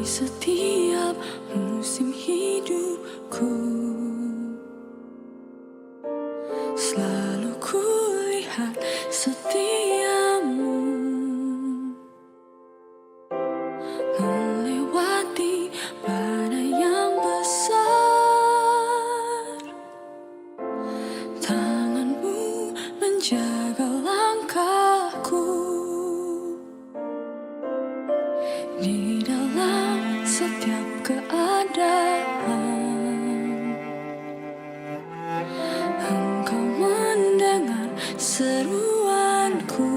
setiap musim hidupku. Selalu kulihat setiamu melewati badai yang besar. Tanganmu menjaga langkahku di dalam setiap keadaan. Engkau mendengar seruanku.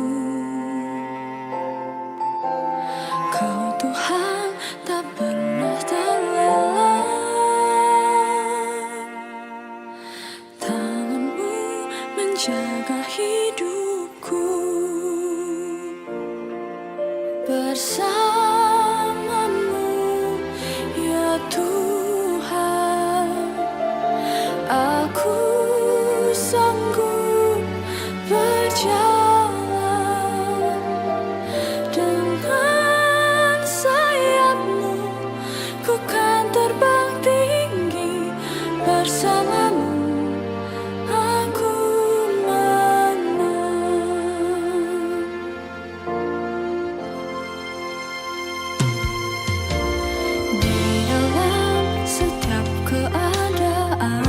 Kau Tuhan tak pernah terlelap. Tanganmu menjaga hidupku. Bersamamu ya Tuhan, aku sanggup berjalan. Dengan sayapmu ku kan terbang tinggi. Bersamamu aku menang. Di dalam setiap keadaan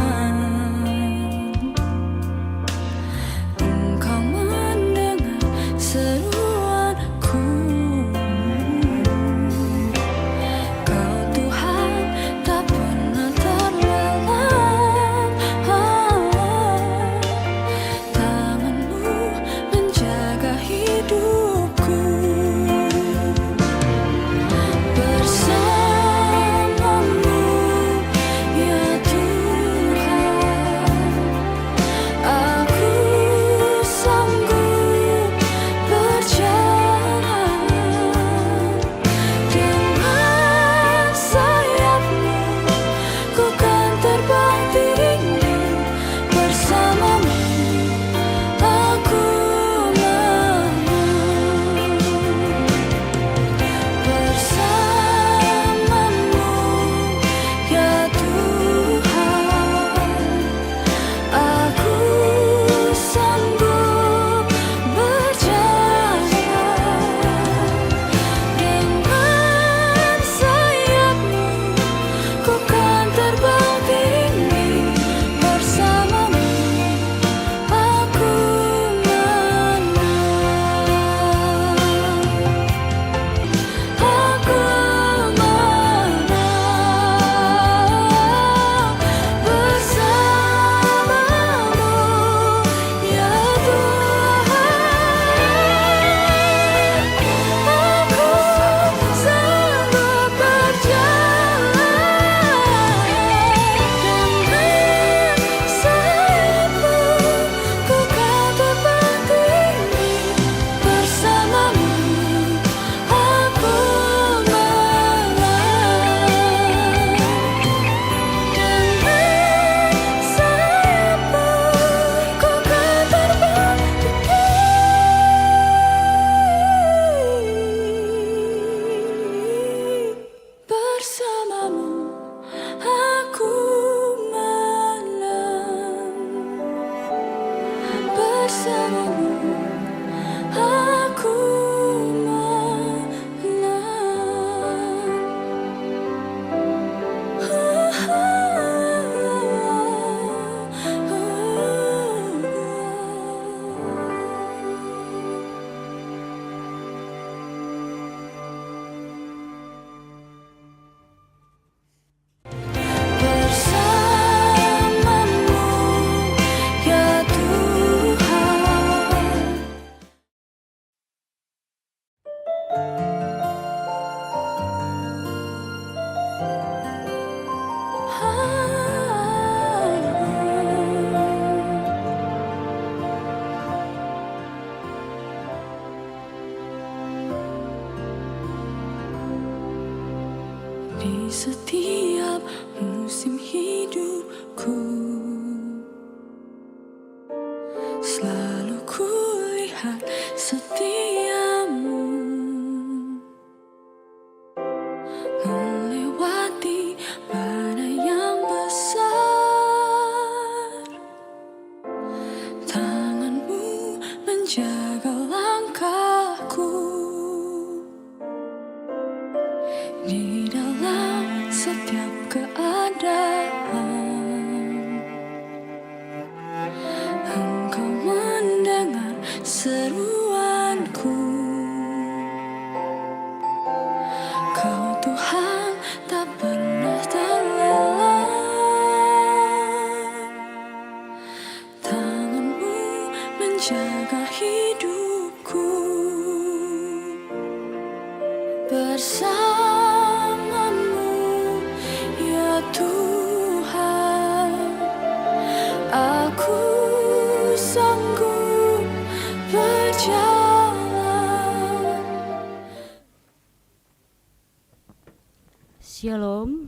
Shalom.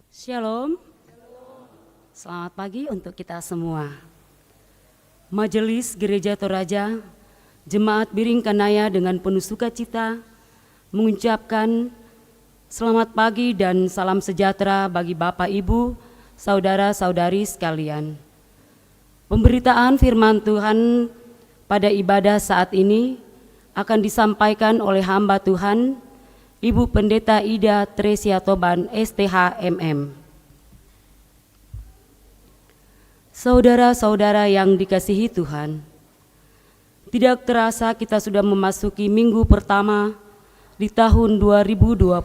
Shalom. Selamat pagi untuk kita semua. Majelis Gereja Toraja, Jemaat Biring Kanaya dengan penuh sukacita mengucapkan selamat pagi dan salam sejahtera bagi Bapak, Ibu, saudara-saudari sekalian. Pemberitaan firman Tuhan pada ibadah saat ini akan disampaikan oleh hamba Tuhan, Ibu Pendeta Ida Tresia Toban, STH-MM. Saudara-saudara yang dikasihi Tuhan, tidak terasa kita sudah memasuki minggu pertama di tahun 2025.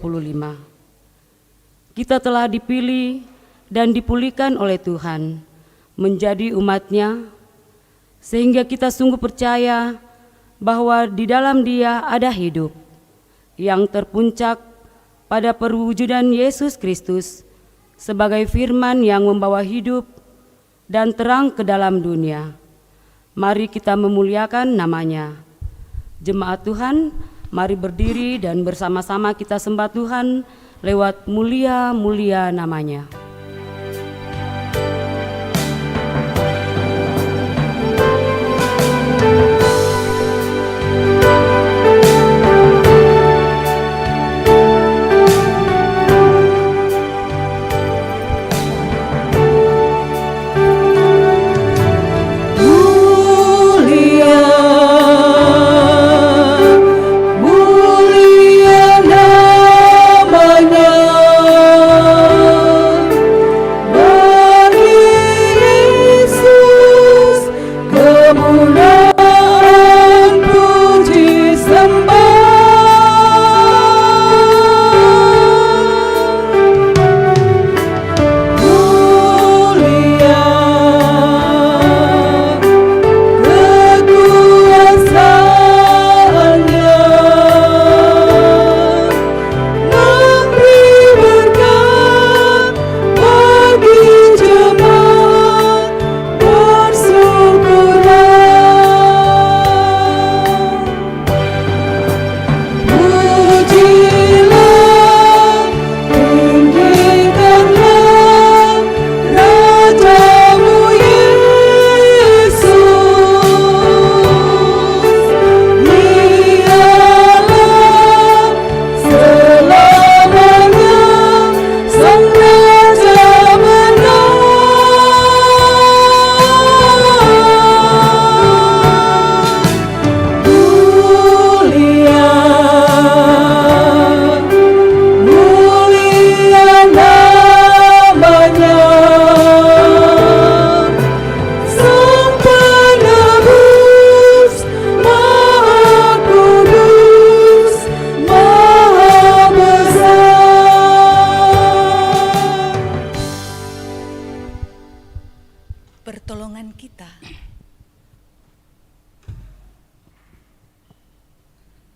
Kita telah dipilih dan dipulihkan oleh Tuhan menjadi umat-Nya, sehingga kita sungguh percaya bahwa di dalam Dia ada hidup yang terpuncak pada perwujudan Yesus Kristus sebagai firman yang membawa hidup dan terang ke dalam dunia. Mari kita memuliakan namanya. Jemaat Tuhan, mari berdiri dan bersama-sama kita sembah Tuhan lewat mulia-mulia namanya.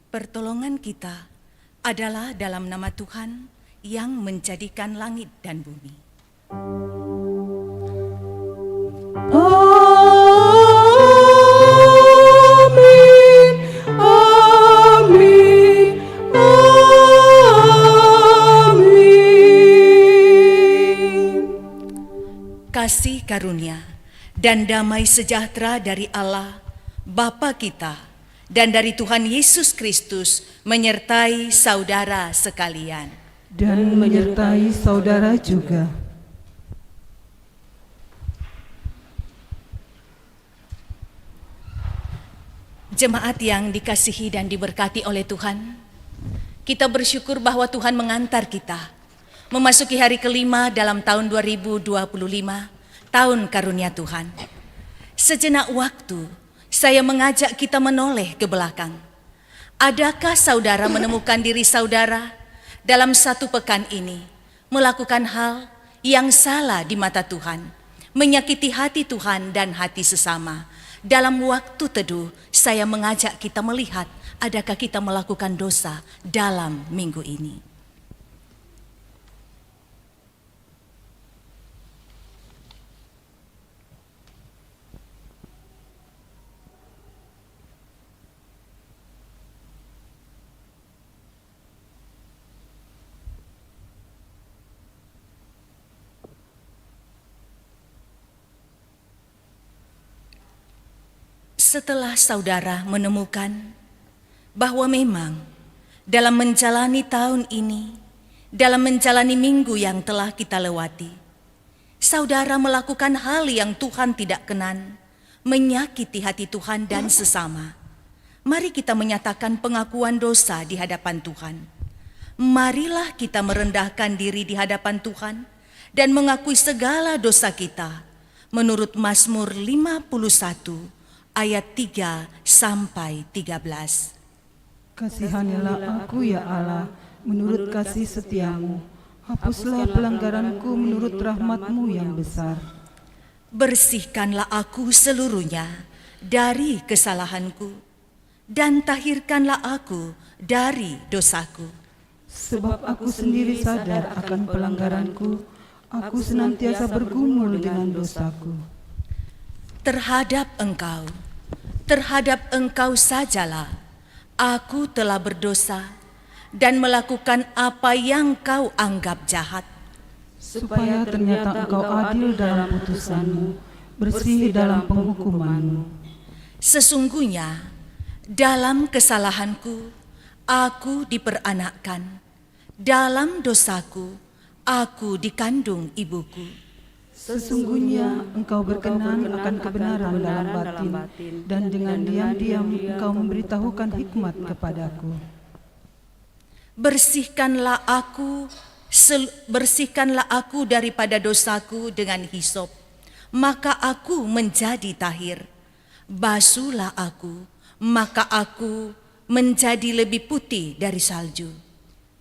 Pertolongan kita adalah dalam nama Tuhan yang menjadikan langit dan bumi. Amin, amin, amin. Kasih karunia dan damai sejahtera dari Allah, Bapa kita, dan dari Tuhan Yesus Kristus menyertai saudara sekalian. Dan menyertai saudara juga. Jemaat yang dikasihi dan diberkati oleh Tuhan, kita bersyukur bahwa Tuhan mengantar kita memasuki hari kelima dalam tahun 2025, tahun karunia Tuhan. Sejenak waktu, saya mengajak kita menoleh ke belakang. Adakah saudara menemukan diri saudara dalam satu pekan ini melakukan hal yang salah di mata Tuhan, menyakiti hati Tuhan dan hati sesama? Dalam waktu teduh, saya mengajak kita melihat adakah kita melakukan dosa dalam minggu ini. Setelah saudara menemukan bahwa memang dalam menjalani tahun ini, dalam menjalani minggu yang telah kita lewati, saudara melakukan hal yang Tuhan tidak kenan, menyakiti hati Tuhan dan sesama. Mari kita menyatakan pengakuan dosa di hadapan Tuhan. Marilah kita merendahkan diri di hadapan Tuhan dan mengakui segala dosa kita menurut Mazmur 51 ayat 3 sampai 13. Kasihanilah aku ya Allah, menurut kasih setiamu. Hapuslah pelanggaranku menurut rahmat-Mu yang besar. Bersihkanlah aku seluruhnya dari kesalahanku, dan tahirkanlah aku dari dosaku. Sebab aku sendiri sadar akan pelanggaranku, aku senantiasa bergumul dengan dosaku. Terhadap engkau sajalah aku telah berdosa dan melakukan apa yang kau anggap jahat. Supaya ternyata engkau adil dalam putusanmu, bersih dalam penghukumanmu. Sesungguhnya dalam kesalahanku aku diperanakkan, dalam dosaku aku dikandung ibuku. Sesungguhnya engkau berkenan akan kebenaran dalam batin, dan dengan diam-diam engkau memberitahukan hikmat kepadaku. Bersihkanlah aku daripada dosaku dengan hisop, maka aku menjadi tahir. Basuhlah aku, maka aku menjadi lebih putih dari salju.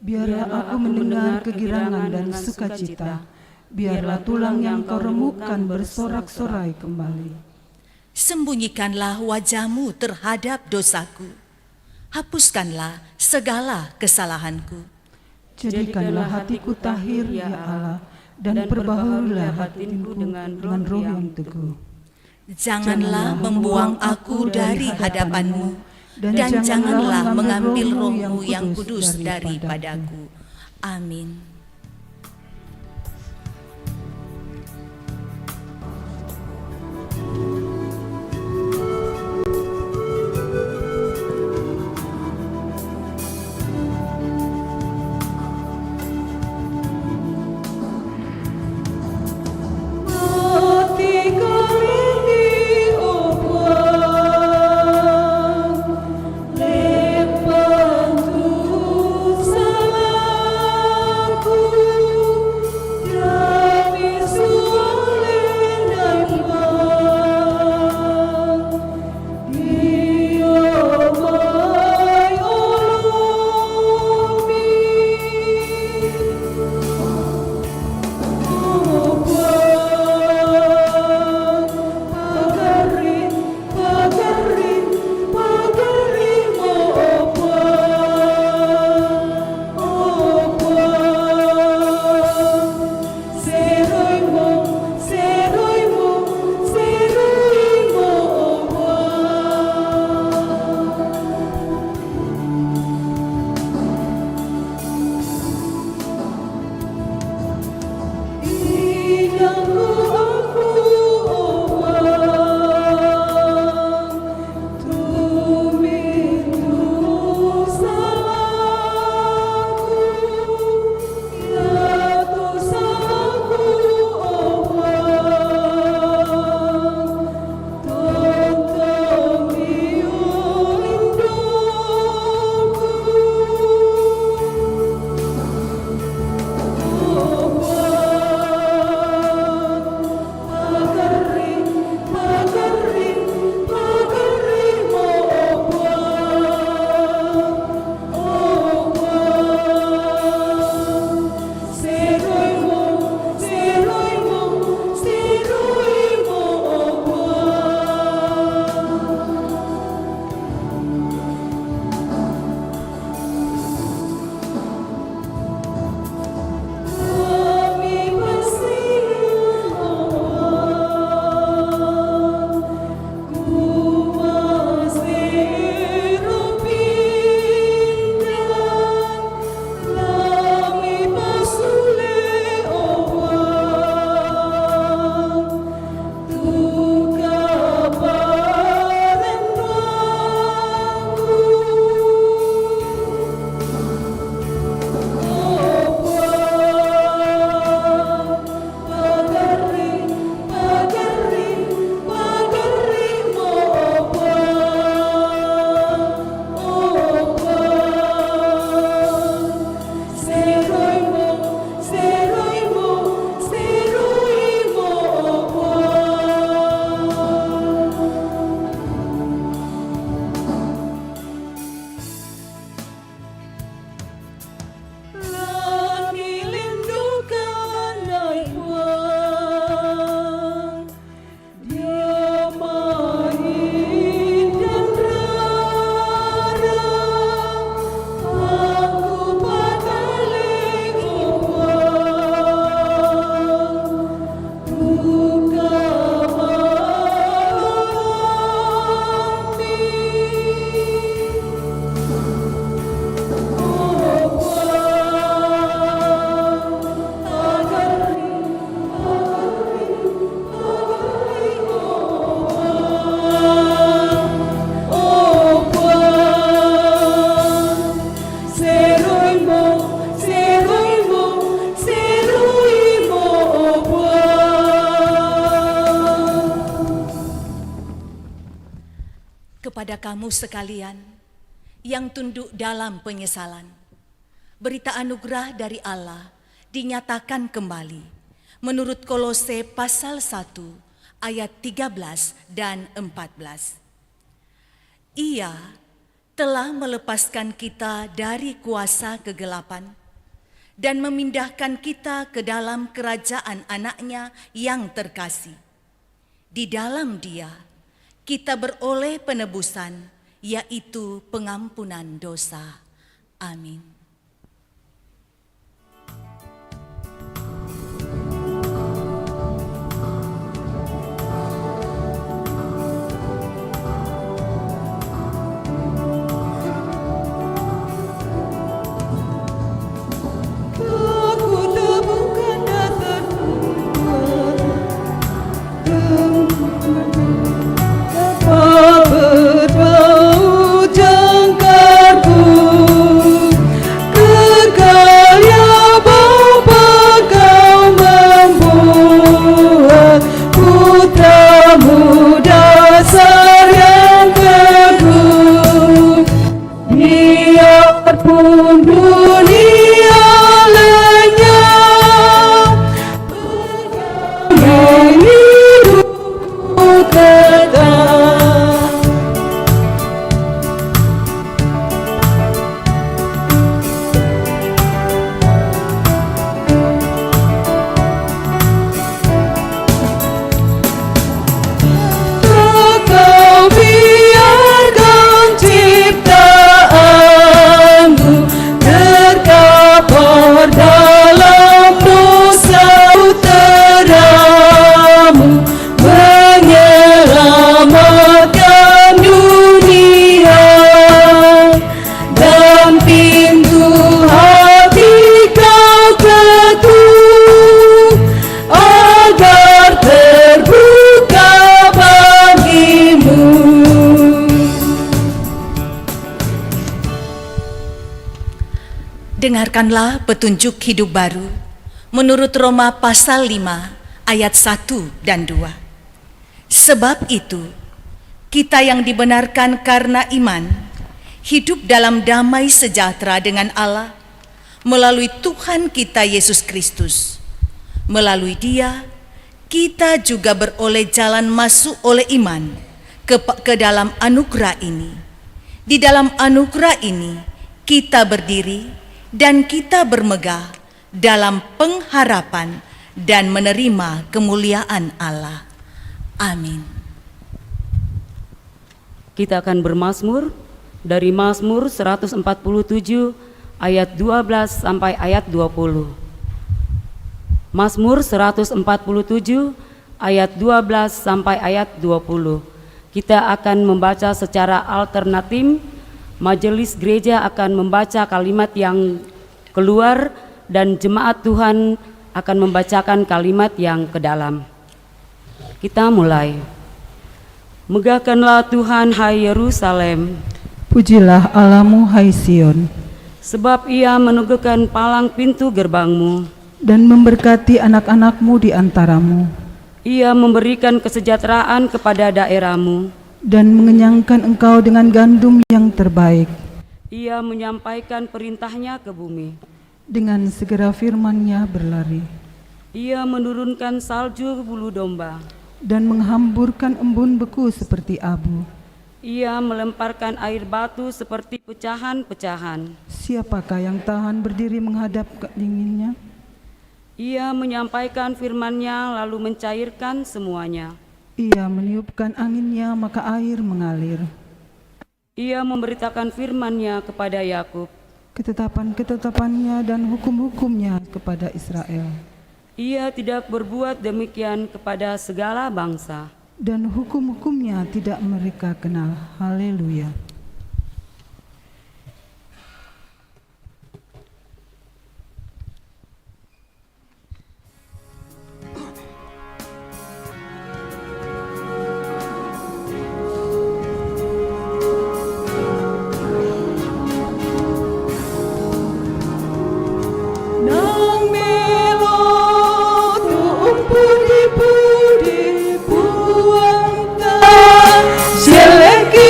Biarlah aku mendengar kegirangan dan sukacita, biarlah tulang yang kau remukkan bersorak-sorai kembali. Sembunyikanlah wajahmu terhadap dosaku, hapuskanlah segala kesalahanku. Jadikanlah hatiku tahir ya Allah, dan perbaharulah hatiku dengan roh yang teguh. Janganlah membuang aku dari hadapan-Mu, dan janganlah mengambil roh-Mu yang kudus daripadaku. Amin. Kepada kamu sekalian yang tunduk dalam penyesalan, berita anugerah dari Allah dinyatakan kembali menurut Kolose pasal 1 ayat 13 dan 14. Ia telah melepaskan kita dari kuasa kegelapan dan memindahkan kita ke dalam kerajaan anaknya yang terkasih. Di dalam Dia kita beroleh penebusan, yaitu pengampunan dosa. Amin. Dengarkanlah petunjuk hidup baru menurut Roma pasal 5 ayat 1 dan 2. Sebab itu, kita yang dibenarkan karena iman, hidup dalam damai sejahtera dengan Allah melalui Tuhan kita Yesus Kristus. Melalui Dia, kita juga beroleh jalan masuk oleh iman ke dalam anugerah ini. Di dalam anugerah ini, kita berdiri dan kita bermegah dalam pengharapan dan menerima kemuliaan Allah. Amin. Kita akan bermazmur dari Mazmur 147 ayat 12 sampai ayat 20. Mazmur 147 ayat 12 sampai ayat 20. Kita akan membaca secara alternatif. Majelis gereja akan membaca kalimat yang keluar dan jemaat Tuhan akan membacakan kalimat yang ke dalam. Kita mulai. Megahkanlah Tuhan, hai Yerusalem. Pujilah Allahmu, hai Sion. Sebab Ia meneguhkan palang pintu gerbangmu dan memberkati anak-anakmu di antaramu. Ia memberikan kesejahteraan kepada daerahmu dan mengenyangkan engkau dengan gandum yang terbaik. Ia menyampaikan perintahnya ke bumi. Dengan segera firman-Nya berlari. Ia menurunkan salju bulu domba dan menghamburkan embun beku seperti abu. Ia melemparkan air batu seperti pecahan-pecahan. Siapakah yang tahan berdiri menghadap dinginnya? Ia menyampaikan firman-Nya lalu mencairkan semuanya. Ia meniupkan anginnya maka air mengalir. Ia memberitakan firman-Nya kepada Yakub, ketetapan-ketetapannya dan hukum-hukumnya kepada Israel. Ia tidak berbuat demikian kepada segala bangsa, dan hukum-hukumnya tidak mereka kenal. Haleluya. Seleki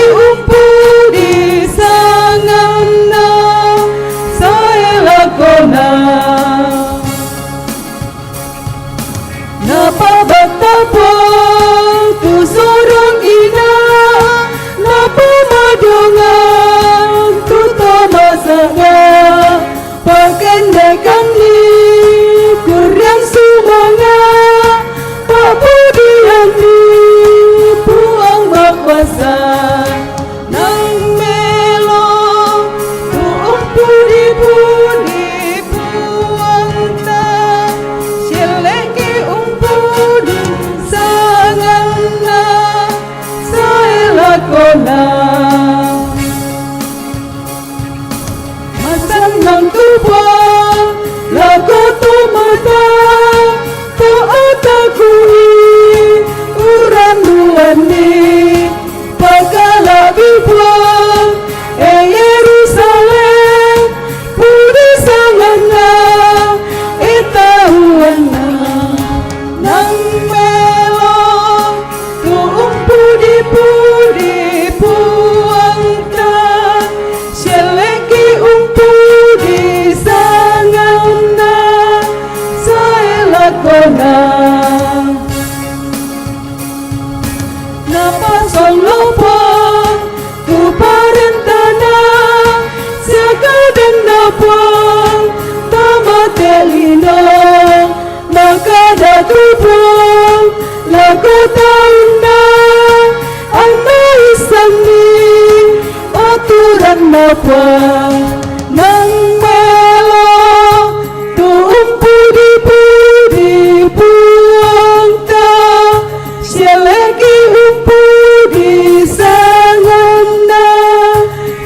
napa betapa tu sorang ina, napa madongan tu tamasanga, pakendekan ni kurang sumanga, papu diam ni puang makwasa. Masang nang tuba lagu tu mata tu atakui uran duani pagala bibuang Yerusalem pudi sangana itahuana nang melo tu umpudi pudi puangta seleki umpudi sangana saelakona napa solopa tu parentana sekadang napa tamatelino maka datupang lagu tauna ama isami aturan napa nang melo tu umpudi pudi puangta selagi umpudi sangana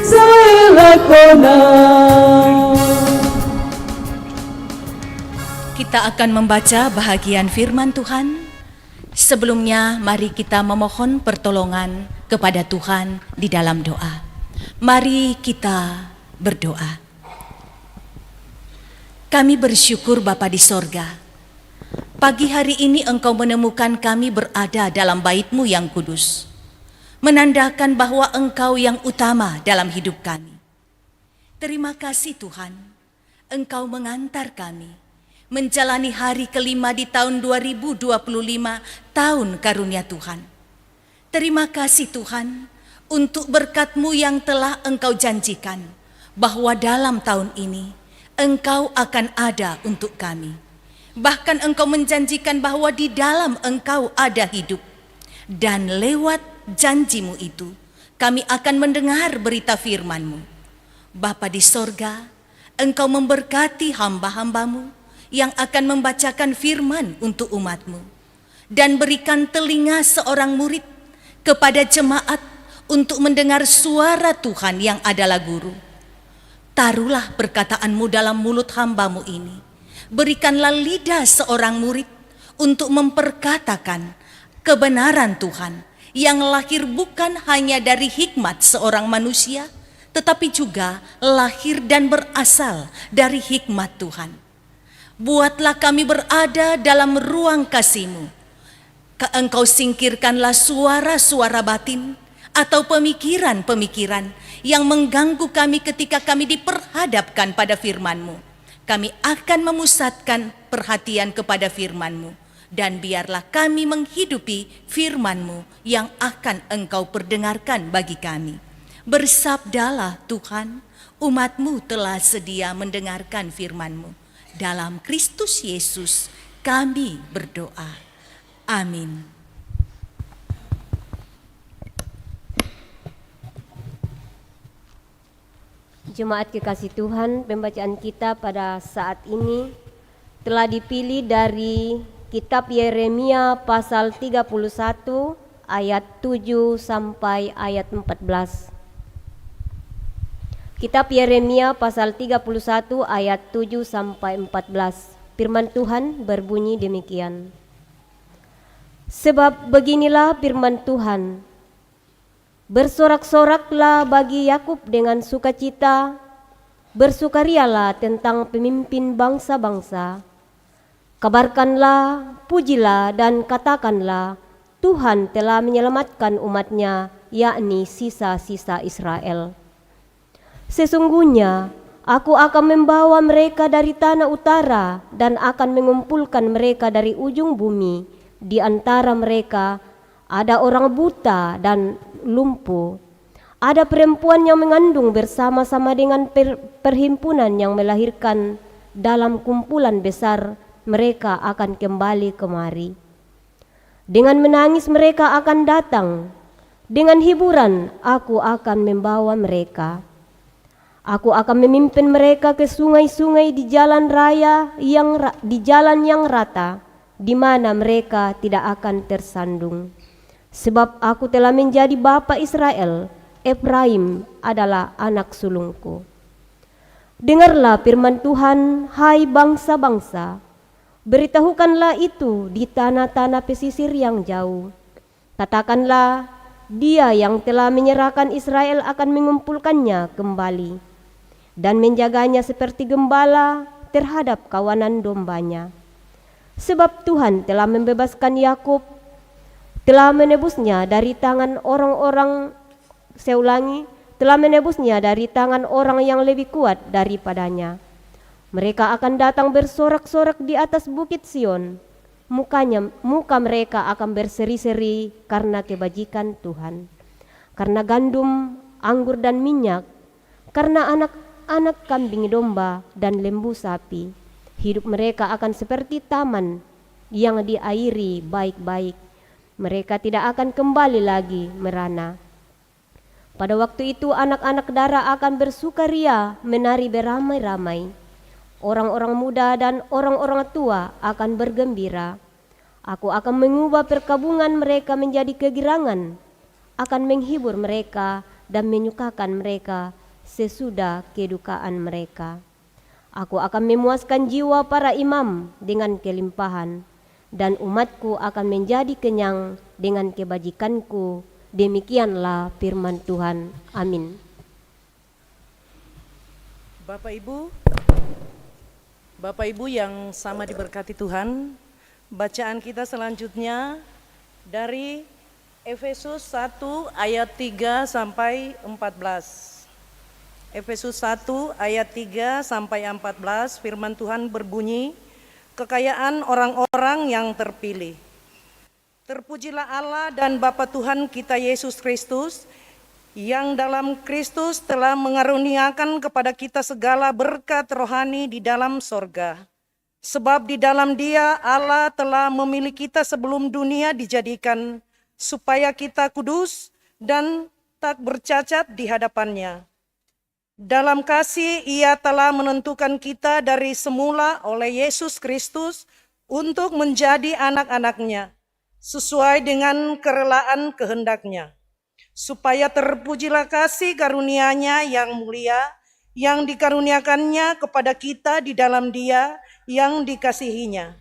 saelakona. Kita akan membaca bahagian firman Tuhan. Sebelumnya mari kita memohon pertolongan kepada Tuhan di dalam doa. Mari kita berdoa. Kami bersyukur Bapa di sorga. Pagi hari ini Engkau menemukan kami berada dalam bait-Mu yang kudus, menandakan bahwa Engkau yang utama dalam hidup kami. Terima kasih Tuhan, Engkau mengantar kami menjalani hari kelima di tahun 2025, tahun karunia Tuhan. Terima kasih Tuhan untuk berkat-Mu yang telah Engkau janjikan bahwa dalam tahun ini Engkau akan ada untuk kami. Bahkan Engkau menjanjikan bahwa di dalam Engkau ada hidup. Dan lewat janji-Mu itu kami akan mendengar berita firman-Mu. Bapa di sorga, Engkau memberkati hamba-hamba-Mu yang akan membacakan firman untuk umat-Mu, dan berikan telinga seorang murid kepada jemaat untuk mendengar suara Tuhan yang adalah guru. Taruhlah perkataan-Mu dalam mulut hamba-Mu ini. Berikanlah lidah seorang murid untuk memperkatakan kebenaran Tuhan yang lahir bukan hanya dari hikmat seorang manusia, tetapi juga lahir dan berasal dari hikmat Tuhan. Buatlah kami berada dalam ruang kasih-Mu. Engkau singkirkanlah suara-suara batin atau pemikiran-pemikiran yang mengganggu kami ketika kami diperhadapkan pada firman-Mu. Kami akan memusatkan perhatian kepada firman-Mu, dan biarlah kami menghidupi firman-Mu yang akan Engkau perdengarkan bagi kami. Bersabdalah Tuhan, umat-Mu telah sedia mendengarkan firman-Mu. Dalam Kristus Yesus kami berdoa. Amin. Jemaat kekasih Tuhan, pembacaan kita pada saat ini telah dipilih dari kitab Yeremia pasal 31 ayat 7 sampai ayat 14. Kitab Yeremia pasal 31 ayat 7 sampai 14. Firman Tuhan berbunyi demikian. Sebab beginilah firman Tuhan. Bersorak-soraklah bagi Yakub dengan sukacita, bersukarialah tentang pemimpin bangsa-bangsa. Kabarkanlah, pujilah dan katakanlah, Tuhan telah menyelamatkan umatnya, yakni sisa-sisa Israel. Sesungguhnya Aku akan membawa mereka dari tanah utara dan akan mengumpulkan mereka dari ujung bumi. Di antara mereka ada orang buta dan lumpuh. Ada perempuan yang mengandung bersama-sama dengan perhimpunan yang melahirkan. Dalam kumpulan besar mereka akan kembali kemari. Dengan menangis mereka akan datang. Dengan hiburan aku akan membawa mereka. Aku akan memimpin mereka ke sungai-sungai di jalan raya di jalan yang rata, di mana mereka tidak akan tersandung. Sebab aku telah menjadi bapa Israel, Efraim adalah anak sulungku. Dengarlah firman Tuhan, hai bangsa-bangsa, beritahukanlah itu di tanah-tanah pesisir yang jauh. Katakanlah, Dia yang telah menyerahkan Israel akan mengumpulkannya kembali dan menjaganya seperti gembala terhadap kawanan dombanya. Sebab Tuhan telah membebaskan Yakub, telah menebusnya dari tangan telah menebusnya dari tangan orang yang lebih kuat daripadanya. Mereka akan datang bersorak-sorak di atas bukit Sion. Muka mereka akan berseri-seri karena kebajikan Tuhan, karena gandum, anggur dan minyak, karena anak kambing domba dan lembu sapi. Hidup mereka akan seperti taman yang diairi baik-baik. Mereka tidak akan kembali lagi merana. Pada waktu itu anak-anak darah akan bersukaria, menari beramai-ramai. Orang-orang muda dan orang-orang tua akan bergembira. Aku akan mengubah perkabungan mereka menjadi kegirangan, akan menghibur mereka dan menyukakan mereka sesudah kedukaan mereka. Aku akan memuaskan jiwa para imam dengan kelimpahan, dan umatku akan menjadi kenyang dengan kebajikanku. Demikianlah firman Tuhan. Amin. Bapak Ibu yang sama diberkati Tuhan, bacaan kita selanjutnya dari Efesus 1 ayat 3 sampai 14. Efesus 1 ayat 3 sampai 14, firman Tuhan berbunyi, kekayaan orang-orang yang terpilih. Terpujilah Allah dan Bapa Tuhan kita Yesus Kristus, yang dalam Kristus telah mengaruniakan kepada kita segala berkat rohani di dalam sorga. Sebab di dalam Dia Allah telah memilih kita sebelum dunia dijadikan, supaya kita kudus dan tak bercacat di hadapan-Nya. Dalam kasih Ia telah menentukan kita dari semula oleh Yesus Kristus untuk menjadi anak-anak-Nya, sesuai dengan kerelaan kehendak-Nya, supaya terpujilah kasih karunia-Nya yang mulia, yang dikaruniakannya kepada kita di dalam Dia yang dikasihi-Nya.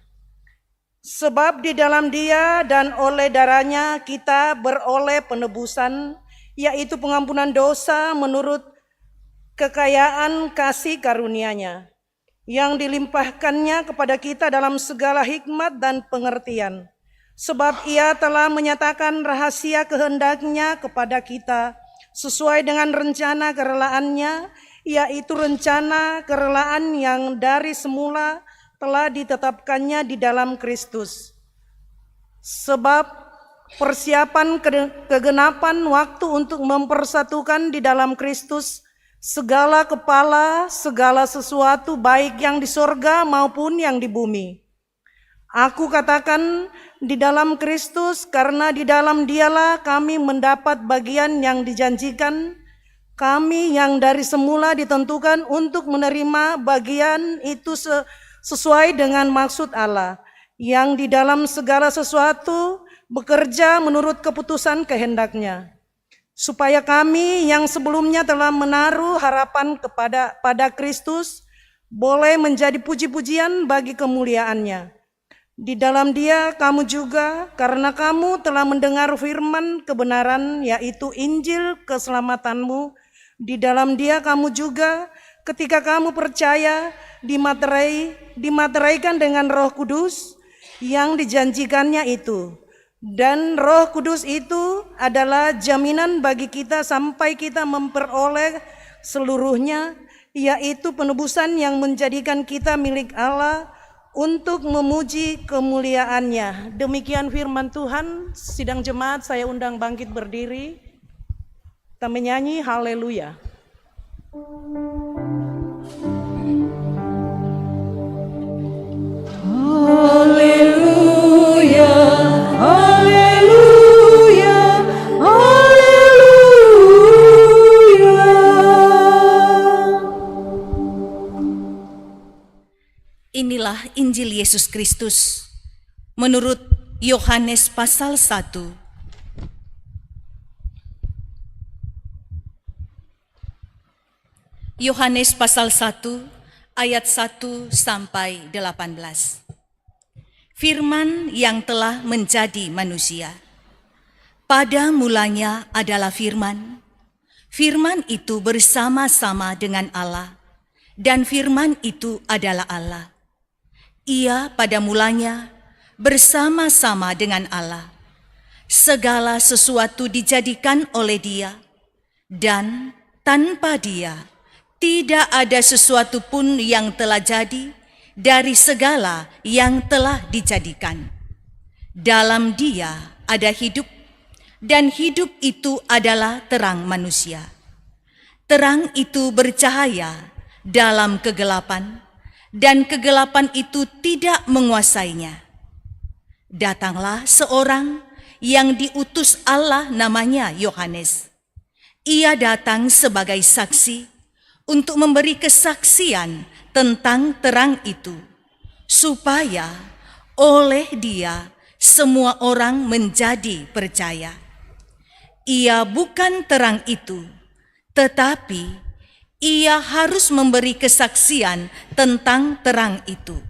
Sebab di dalam Dia dan oleh darah-Nya kita beroleh penebusan, yaitu pengampunan dosa menurut kekayaan kasih karunia-Nya, yang dilimpahkannya kepada kita dalam segala hikmat dan pengertian. Sebab Ia telah menyatakan rahasia kehendak-Nya kepada kita sesuai dengan rencana kerelaan-Nya, yaitu rencana kerelaan yang dari semula telah ditetapkannya di dalam Kristus. Sebab persiapan kegenapan waktu untuk mempersatukan di dalam Kristus segala kepala, segala sesuatu baik yang di sorga maupun yang di bumi. Aku katakan di dalam Kristus, karena di dalam Dialah kami mendapat bagian yang dijanjikan, kami yang dari semula ditentukan untuk menerima bagian itu sesuai dengan maksud Allah, yang di dalam segala sesuatu bekerja menurut keputusan kehendak-Nya, supaya kami yang sebelumnya telah menaruh harapan pada Kristus boleh menjadi puji-pujian bagi kemuliaan-Nya. Di dalam Dia kamu juga, karena kamu telah mendengar firman kebenaran, yaitu Injil keselamatanmu, di dalam Dia kamu juga ketika kamu percaya dimateraikan dengan Roh Kudus yang dijanjikannya itu. Dan Roh Kudus itu adalah jaminan bagi kita sampai kita memperoleh seluruhnya, yaitu penebusan yang menjadikan kita milik Allah untuk memuji kemuliaan-Nya. Demikian firman Tuhan. Sidang jemaat, saya undang bangkit berdiri. Kita menyanyi haleluya. Haleluya, haleluya, haleluya. Inilah Injil Yesus Kristus menurut Yohanes pasal 1. Yohanes pasal 1 ayat 1 sampai 18. Firman yang telah menjadi manusia. Pada mulanya adalah firman. Firman itu bersama-sama dengan Allah, dan firman itu adalah Allah. Ia pada mulanya bersama-sama dengan Allah. Segala sesuatu dijadikan oleh Dia, dan tanpa Dia tidak ada sesuatu pun yang telah jadi dari segala yang telah dijadikan. Dalam Dia ada hidup, dan hidup itu adalah terang manusia. Terang itu bercahaya dalam kegelapan, dan kegelapan itu tidak menguasainya. Datanglah seorang yang diutus Allah, namanya Yohanes. Ia datang sebagai saksi untuk memberi kesaksian tentang terang itu, supaya oleh Dia semua orang menjadi percaya. Ia bukan terang itu, tetapi Ia harus memberi kesaksian tentang terang itu.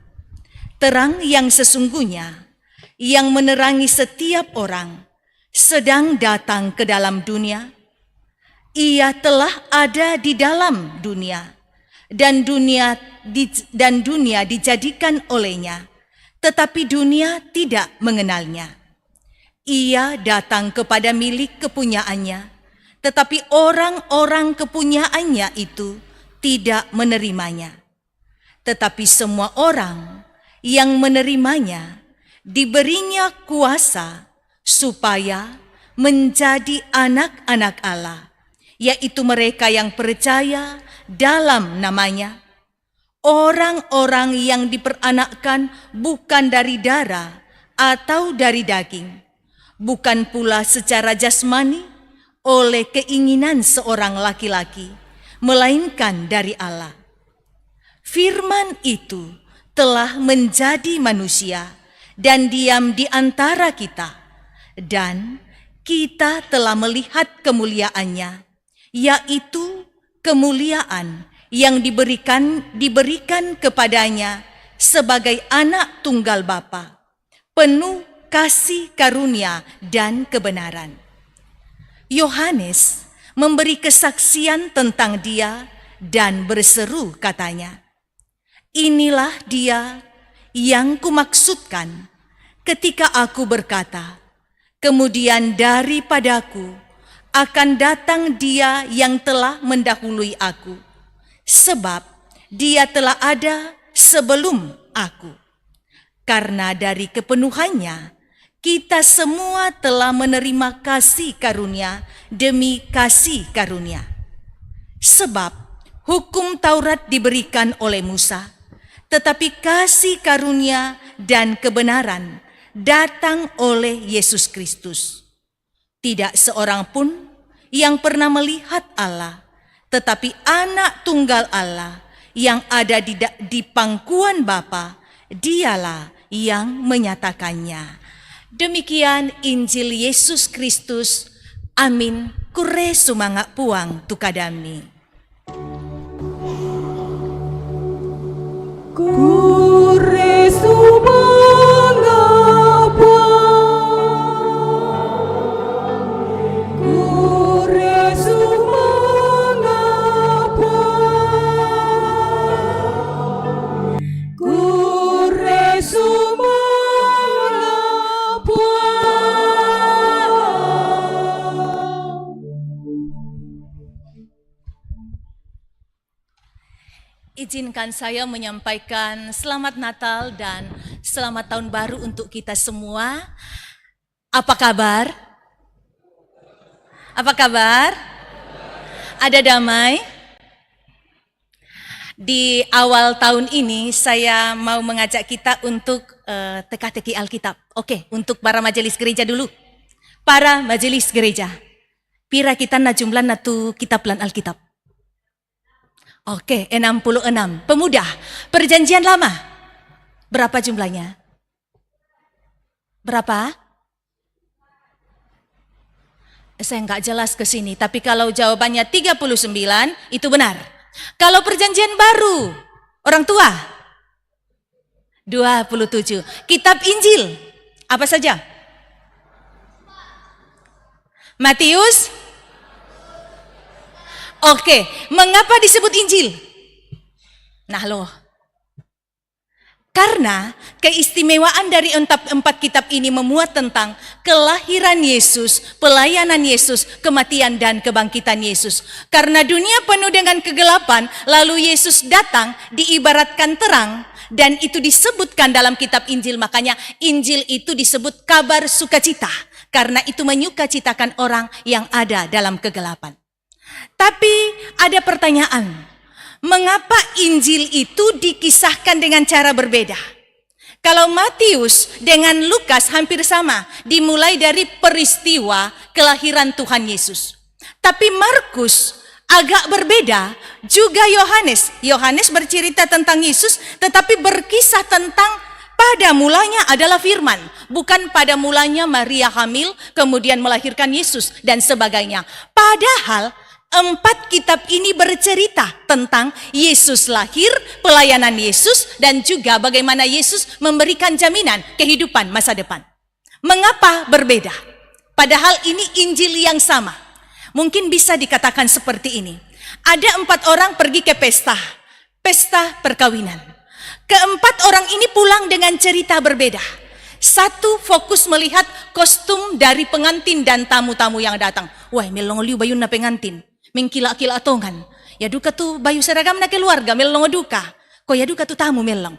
Terang yang sesungguhnya, yang menerangi setiap orang, sedang datang ke dalam dunia. Ia telah ada di dalam dunia, dan dunia dijadikan olehnya, tetapi dunia tidak mengenalnya. Ia datang kepada milik kepunyaannya, tetapi orang-orang kepunyaannya itu tidak menerimanya. Tetapi semua orang yang menerimanya diberinya kuasa supaya menjadi anak-anak Allah, yaitu mereka yang percaya dalam namanya. Orang-orang yang diperanakkan bukan dari darah atau dari daging, bukan pula secara jasmani oleh keinginan seorang laki-laki, melainkan dari Allah. Firman itu telah menjadi manusia dan diam di antara kita, dan kita telah melihat kemuliaannya, yaitu kemuliaan yang diberikan kepadanya sebagai anak tunggal Bapa, penuh kasih karunia dan kebenaran. Yohanes memberi kesaksian tentang Dia dan berseru katanya, "Inilah Dia yang kumaksudkan ketika aku berkata, kemudian daripadaku akan datang Dia yang telah mendahului aku, sebab Dia telah ada sebelum aku." Karena dari kepenuhannya, kita semua telah menerima kasih karunia demi kasih karunia. Sebab hukum Taurat diberikan oleh Musa, tetapi kasih karunia dan kebenaran datang oleh Yesus Kristus. Tidak seorang pun yang pernah melihat Allah, tetapi anak tunggal Allah yang ada di pangkuan Bapa, Dialah yang menyatakannya. Demikian Injil Yesus Kristus. Amin. Kure sumanga puang tukadami. Kure sumanga puang, kure sumanga puang, kure sumanga puang. Izinkan saya menyampaikan selamat Natal dan selamat tahun baru untuk kita semua. Apa kabar? Apa kabar? Ada damai? Di awal tahun ini saya mau mengajak kita untuk teka-teki Alkitab. Oke, untuk para majelis gereja dulu. Para majelis gereja. Pira kita na jumlah natu kitab lan Alkitab. Oke, 66. Pemuda, perjanjian lama. Berapa jumlahnya? Berapa? Saya nggak jelas ke sini, tapi kalau jawabannya 39, itu benar. Kalau perjanjian baru, orang tua? 27. Kitab Injil, apa saja? Matius? Oke, mengapa disebut Injil? Nah loh, karena keistimewaan dari empat kitab ini memuat tentang kelahiran Yesus, pelayanan Yesus, kematian dan kebangkitan Yesus. Karena dunia penuh dengan kegelapan, lalu Yesus datang diibaratkan terang, dan itu disebutkan dalam kitab Injil. Makanya Injil itu disebut kabar sukacita, karena itu menyukacitakan orang yang ada dalam kegelapan. Tapi ada pertanyaan, mengapa Injil itu dikisahkan dengan cara berbeda? Kalau Matius dengan Lukas hampir sama, dimulai dari peristiwa kelahiran Tuhan Yesus. Tapi Markus agak berbeda, juga Yohanes bercerita tentang Yesus, tetapi berkisah tentang pada mulanya adalah firman, bukan pada mulanya Maria hamil, kemudian melahirkan Yesus dan sebagainya. Padahal 4 kitab ini bercerita tentang Yesus lahir, pelayanan Yesus, dan juga bagaimana Yesus memberikan jaminan kehidupan masa depan. Mengapa berbeda? Padahal ini Injil yang sama. Mungkin bisa dikatakan seperti ini. Ada 4 orang pergi ke pesta perkawinan. Keempat orang ini pulang dengan cerita berbeda. Satu fokus melihat kostum dari pengantin dan tamu-tamu yang datang. Wah, melong liu bayun na pengantin. Mengkila-kila atongan. Ya duka tu bayu seragam na keluarga melong duka. Ko ya duka tu tamu melong.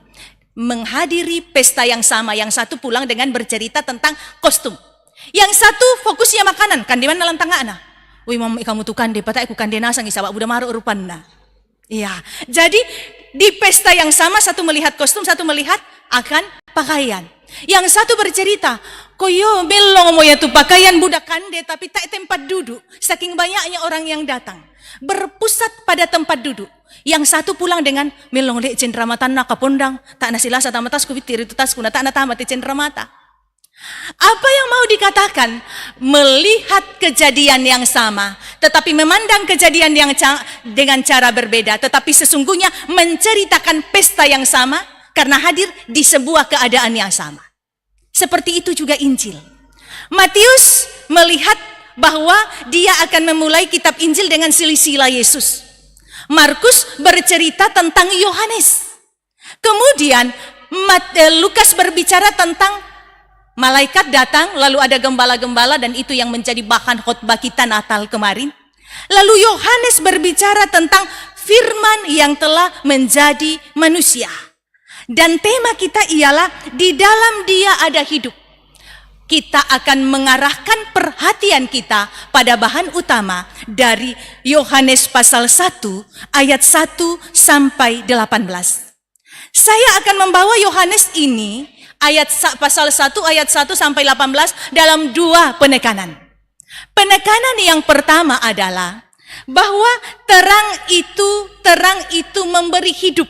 Menghadiri pesta yang sama, yang satu pulang dengan bercerita tentang kostum. Yang satu fokusnya makanan, kan di mana dalam tangga ana. Wih mam kamu tu kan de patai ku kan de nasang isabak buda maru rupanna. Iya. Jadi di pesta yang sama, satu melihat kostum, satu melihat akan pakaian. Yang satu bercerita, koyo melong mo ya tu pakaian budak kande tapi tak tempat duduk. Saking banyaknya orang yang datang, berpusat pada tempat duduk. Yang satu pulang dengan melong lek cendramatan nak kapondang, tak nasilasa tamatas ku fitir itu tas kuna tak na tamat cendramata. Apa yang mau dikatakan? Melihat kejadian yang sama, tetapi memandang kejadian yang dengan cara berbeda, tetapi sesungguhnya menceritakan pesta yang sama karena hadir di sebuah keadaan yang sama. Seperti itu juga Injil. Matius melihat bahwa dia akan memulai kitab Injil dengan silsilah Yesus. Markus bercerita tentang Yohanes. Kemudian Lukas berbicara tentang malaikat datang, lalu ada gembala-gembala, dan itu yang menjadi bahan khotbah kita Natal kemarin. Lalu Yohanes berbicara tentang firman yang telah menjadi manusia. Dan tema kita ialah di dalam dia ada hidup. Kita akan mengarahkan perhatian kita pada bahan utama dari Yohanes pasal 1 ayat 1 sampai 18. Saya akan membawa Yohanes ini pasal 1 ayat 1 sampai 18 dalam 2 penekanan. Penekanan yang pertama adalah bahwa terang itu memberi hidup.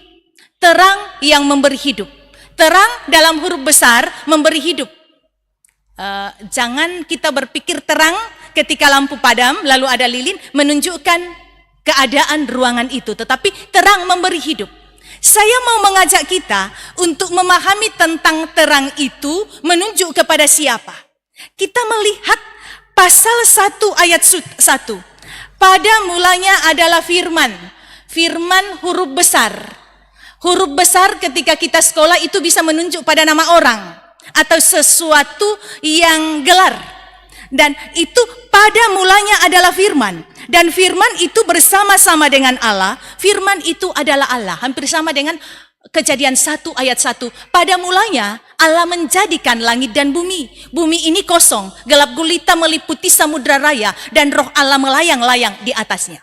Terang yang memberi hidup. Terang dalam huruf besar memberi hidup. Jangan kita berpikir terang ketika lampu padam lalu ada lilin menunjukkan keadaan ruangan itu, tetapi terang memberi hidup. Saya mau mengajak kita untuk memahami tentang terang itu menunjuk kepada siapa. Kita melihat pasal 1 ayat 1. Pada mulanya adalah firman. Firman huruf besar. Huruf besar ketika kita sekolah itu bisa menunjuk pada nama orang atau sesuatu yang gelar. Dan itu pada mulanya adalah firman. Dan firman itu bersama-sama dengan Allah. Firman itu adalah Allah. Hampir sama dengan Kejadian 1 ayat 1. Pada mulanya Allah menjadikan langit dan bumi. Bumi ini kosong, gelap gulita meliputi samudra raya, dan roh Allah melayang-layang di atasnya.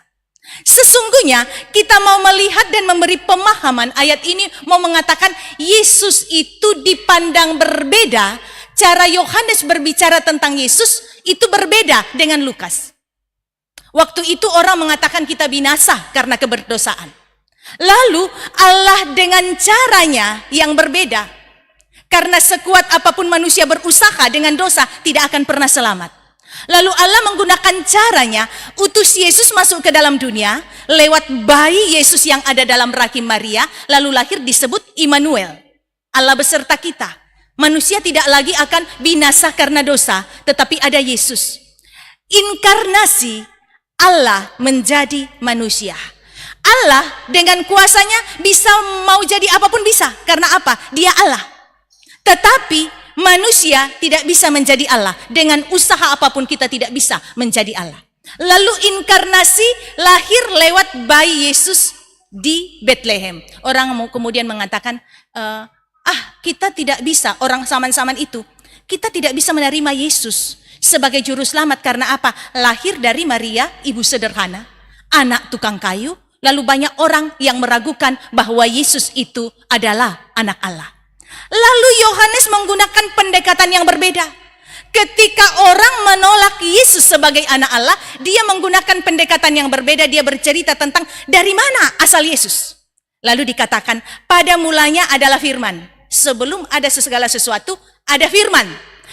Sesungguhnya kita mau melihat dan memberi pemahaman ayat ini, mau mengatakan Yesus itu dipandang berbeda. Cara Yohanes berbicara tentang Yesus itu berbeda dengan Lukas. Waktu itu orang mengatakan kita binasa karena keberdosaan. Lalu Allah dengan caranya yang berbeda. Karena sekuat apapun manusia berusaha dengan dosa tidak akan pernah selamat. Lalu Allah menggunakan caranya utus Yesus masuk ke dalam dunia lewat bayi Yesus yang ada dalam rahim Maria, lalu lahir disebut Immanuel. Allah beserta kita. Manusia tidak lagi akan binasa karena dosa, tetapi ada Yesus. Inkarnasi Allah menjadi manusia. Allah dengan kuasanya bisa mau jadi apapun bisa. Karena apa? Dia Allah. Tetapi manusia tidak bisa menjadi Allah. Dengan usaha apapun kita tidak bisa menjadi Allah. Lalu inkarnasi lahir lewat bayi Yesus di Bethlehem. Orang kemudian mengatakan, kita tidak bisa, orang zaman-zaman itu, kita tidak bisa menerima Yesus sebagai juru selamat. Karena apa? Lahir dari Maria, ibu sederhana, anak tukang kayu. Lalu banyak orang yang meragukan bahwa Yesus itu adalah anak Allah. Lalu Yohanes menggunakan pendekatan yang berbeda. Ketika orang menolak Yesus sebagai anak Allah, dia menggunakan pendekatan yang berbeda. Dia bercerita tentang dari mana asal Yesus. Lalu dikatakan, pada mulanya adalah firman. Sebelum ada segala sesuatu, ada firman.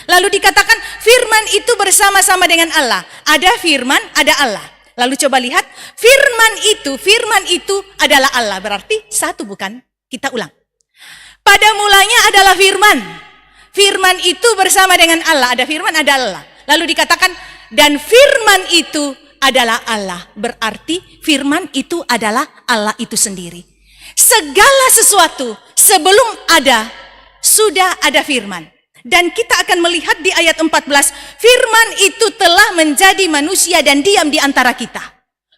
Lalu dikatakan, firman itu bersama-sama dengan Allah. Ada firman, ada Allah. Lalu coba lihat, firman itu adalah Allah. Berarti satu bukan? Kita ulang. Pada mulanya adalah firman. Firman itu bersama dengan Allah. Ada firman, ada Allah. Lalu dikatakan, dan firman itu adalah Allah. Berarti firman itu adalah Allah itu sendiri. Segala sesuatu sebelum ada, sudah ada firman. Dan kita akan melihat di ayat 14, firman itu telah menjadi manusia dan diam di antara kita.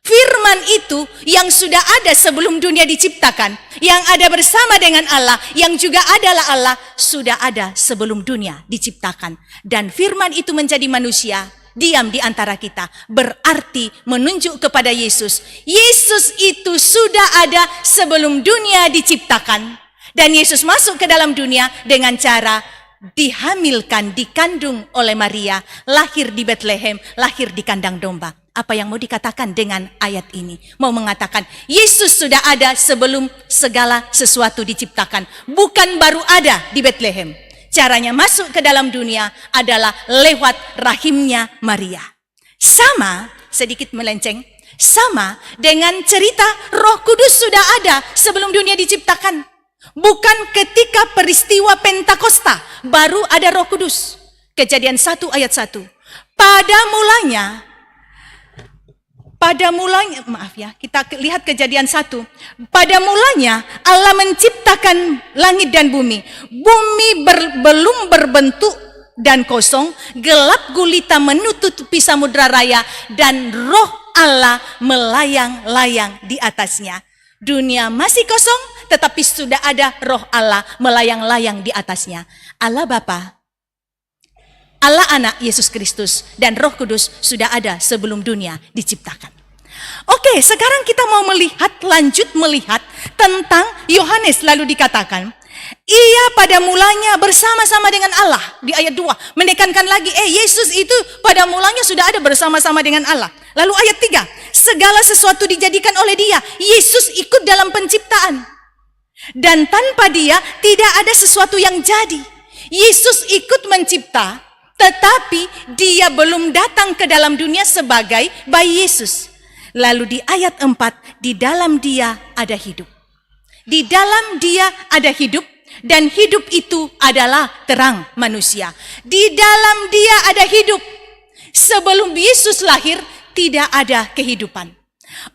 Firman itu yang sudah ada sebelum dunia diciptakan, yang ada bersama dengan Allah, yang juga adalah Allah, sudah ada sebelum dunia diciptakan. Dan firman itu menjadi manusia, diam di antara kita. Berarti menunjuk kepada Yesus. Yesus itu sudah ada sebelum dunia diciptakan. Dan Yesus masuk ke dalam dunia dengan cara dihamilkan, dikandung oleh Maria, lahir di Bethlehem, lahir di kandang domba. Apa yang mau dikatakan dengan ayat ini? Mau mengatakan Yesus sudah ada sebelum segala sesuatu diciptakan. Bukan baru ada di Bethlehem. Caranya masuk ke dalam dunia adalah lewat rahimnya Maria. Sama, sedikit melenceng, sama dengan cerita Roh Kudus sudah ada sebelum dunia diciptakan. Bukan ketika peristiwa Pentakosta baru ada Roh Kudus. Kejadian 1 ayat 1. Pada mulanya, kita lihat Kejadian 1. Pada mulanya Allah menciptakan langit dan bumi. Bumi belum berbentuk dan kosong, gelap gulita menutupi samudra raya, dan roh Allah melayang-layang di atasnya. Dunia masih kosong, tetapi sudah ada roh Allah melayang-layang di atasnya. Allah Bapa, Allah Anak Yesus Kristus, dan Roh Kudus sudah ada sebelum dunia diciptakan. Oke, sekarang kita mau lanjut melihat tentang Yohanes. Lalu dikatakan, ia pada mulanya bersama-sama dengan Allah. Di ayat 2, menekankan lagi, Yesus itu pada mulanya sudah ada bersama-sama dengan Allah. Lalu ayat 3, segala sesuatu dijadikan oleh Dia. Yesus ikut dalam penciptaan. Dan tanpa Dia tidak ada sesuatu yang jadi. Yesus ikut mencipta, tetapi Dia belum datang ke dalam dunia sebagai bayi Yesus. Lalu di ayat 4, di dalam Dia ada hidup. Di dalam Dia ada hidup, dan hidup itu adalah terang manusia. Di dalam Dia ada hidup. Sebelum Yesus lahir, tidak ada kehidupan.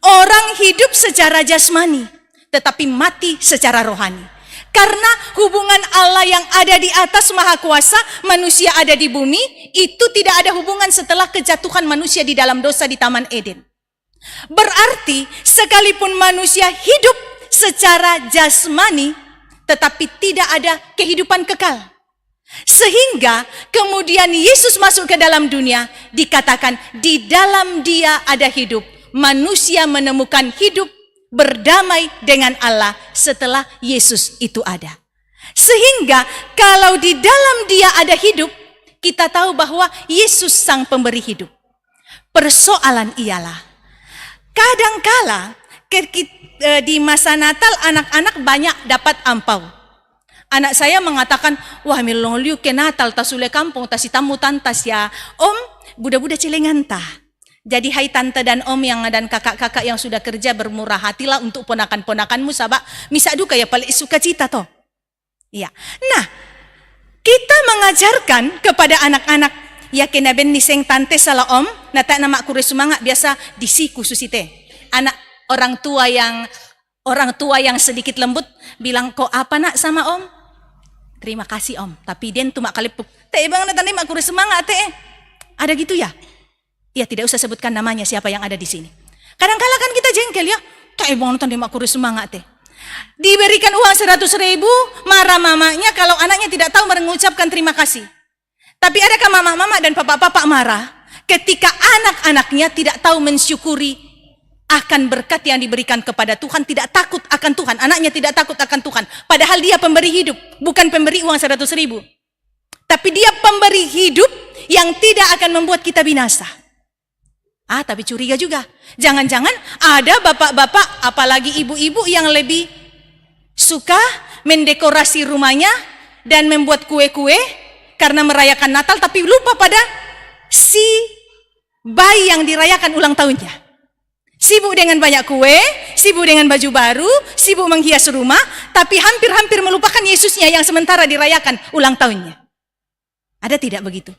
Orang hidup secara jasmani, tetapi mati secara rohani. Karena hubungan Allah yang ada di atas Maha Kuasa, manusia ada di bumi, itu tidak ada hubungan setelah kejatuhan manusia di dalam dosa di Taman Eden. Berarti sekalipun manusia hidup secara jasmani, tetapi tidak ada kehidupan kekal. Sehingga kemudian Yesus masuk ke dalam dunia, dikatakan di dalam dia ada hidup. Manusia menemukan hidup, berdamai dengan Allah setelah Yesus itu ada. Sehingga kalau di dalam dia ada hidup, kita tahu bahwa Yesus sang pemberi hidup. Persoalan ialah, kadangkala di masa Natal anak-anak banyak dapat ampau. Anak saya mengatakan, wah milong ke Natal tasule kampung tasi tamu tantas ya. Om, budak-budak cilengan tah. Jadi hai tante dan om dan kakak-kakak yang sudah kerja bermurah hatilah untuk ponakan-ponakanmu sabak misa duka ya paling suka cita toh. Ya. Nah, kita mengajarkan kepada anak-anak ya kena ben niseng tante salah om, nata nama kure semangat biasa disiku susite. Anak orang tua yang sedikit lembut bilang, kok apa nak sama om? Terima kasih om, tapi den tuh mak kalipuk. Teh bang nata mak kure semangat teh. Ada gitu ya? Ya tidak usah sebutkan namanya siapa yang ada di sini. Kadang-kala kan kita jengkel ya, teh bang nata mak kure semangat teh. Diberikan uang 100.000, marah mamanya kalau anaknya tidak tahu mengucapkan terima kasih. Tapi adakah mama-mama dan papa-papa marah ketika anak-anaknya tidak tahu mensyukuri akan berkat yang diberikan kepada Tuhan, tidak takut akan Tuhan, anaknya tidak takut akan Tuhan. Padahal dia pemberi hidup, bukan pemberi uang 100.000. Tapi dia pemberi hidup yang tidak akan membuat kita binasa. Tapi curiga juga. Jangan-jangan ada bapak-bapak, apalagi ibu-ibu yang lebih suka mendekorasi rumahnya dan membuat kue-kue karena merayakan Natal, tapi lupa pada si bayi yang dirayakan ulang tahunnya. Sibuk dengan banyak kue, sibuk dengan baju baru, sibuk menghias rumah, tapi hampir-hampir melupakan Yesusnya yang sementara dirayakan ulang tahunnya. Ada tidak begitu?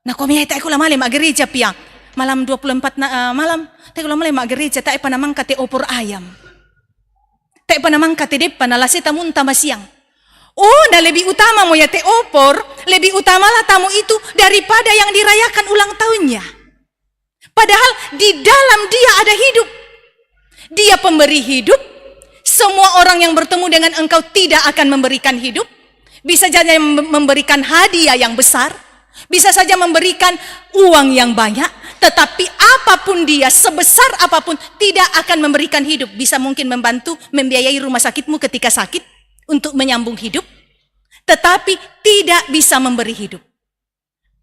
Nah, kami tak ikut lama mak gereja piang. Malam 24 malam, tak lama mak gereja tak pernah mangkat opor ayam. Tak pernah mangkat depan alase tamu tambah siang. Oh, nah lebih utama mau ya te opor, lebih utamalah tamu itu daripada yang dirayakan ulang tahunnya. Padahal di dalam dia ada hidup. Dia pemberi hidup. Semua orang yang bertemu dengan engkau tidak akan memberikan hidup. Bisa saja memberikan hadiah yang besar. Bisa saja memberikan uang yang banyak. Tetapi apapun dia, sebesar apapun, tidak akan memberikan hidup. Bisa mungkin membantu membiayai rumah sakitmu ketika sakit untuk menyambung hidup. Tetapi tidak bisa memberi hidup.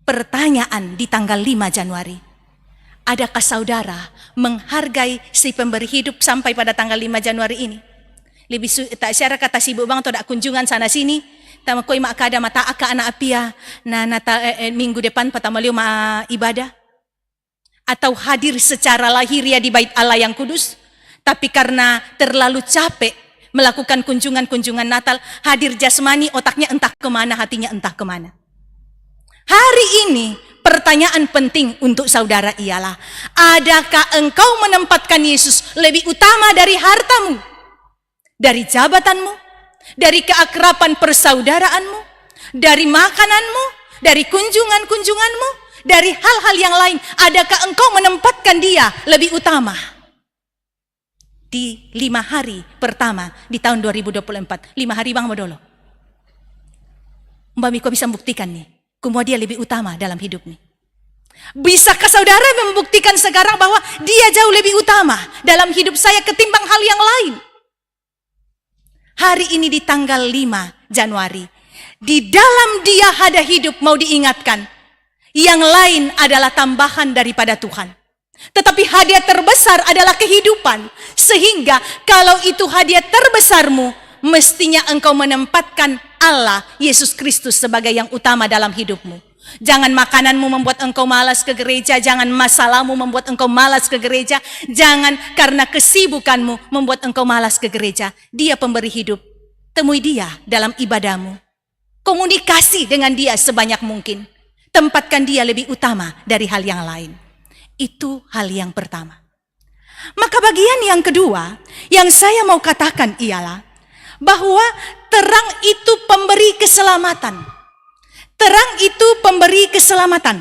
Pertanyaan di tanggal 5 Januari. Adakah saudara menghargai si pemberi hidup sampai pada tanggal 5 Januari ini? Lebih tak syara kata sibuk bang atau tak kunjungan sana sini. Tama koi mak kada mata aka anak apia na nata minggu depan patamaliu ma ibadah. Atau hadir secara lahiriah di bait Allah yang kudus, tapi karena terlalu capek melakukan kunjungan-kunjungan Natal, hadir jasmani, otaknya entah kemana, hatinya entah kemana. Hari ini pertanyaan penting untuk saudara ialah, adakah engkau menempatkan Yesus lebih utama dari hartamu, dari jabatanmu, dari keakraban persaudaraanmu, dari makananmu, dari kunjungan-kunjunganmu, dari hal-hal yang lain? Adakah engkau menempatkan dia lebih utama? Di 5 hari pertama di tahun 2024, 5 hari bang modolo. Mbak Miko bisa membuktikan nih, kumua dia lebih utama dalam hidup nih. Bisakah saudara membuktikan sekarang bahwa dia jauh lebih utama dalam hidup saya ketimbang hal yang lain? Hari ini di tanggal 5 Januari, di dalam dia ada hidup, mau diingatkan. Yang lain adalah tambahan daripada Tuhan. Tetapi hadiah terbesar adalah kehidupan. Sehingga kalau itu hadiah terbesarmu, mestinya engkau menempatkan Allah, Yesus Kristus sebagai yang utama dalam hidupmu. Jangan makananmu membuat engkau malas ke gereja. Jangan masalahmu membuat engkau malas ke gereja. Jangan karena kesibukanmu membuat engkau malas ke gereja. Dia pemberi hidup. Temui dia dalam ibadahmu. Komunikasi dengan dia sebanyak mungkin. Tempatkan dia lebih utama dari hal yang lain. Itu hal yang pertama. Maka bagian yang kedua yang saya mau katakan ialah bahwa terang itu pemberi keselamatan. Terang itu pemberi keselamatan.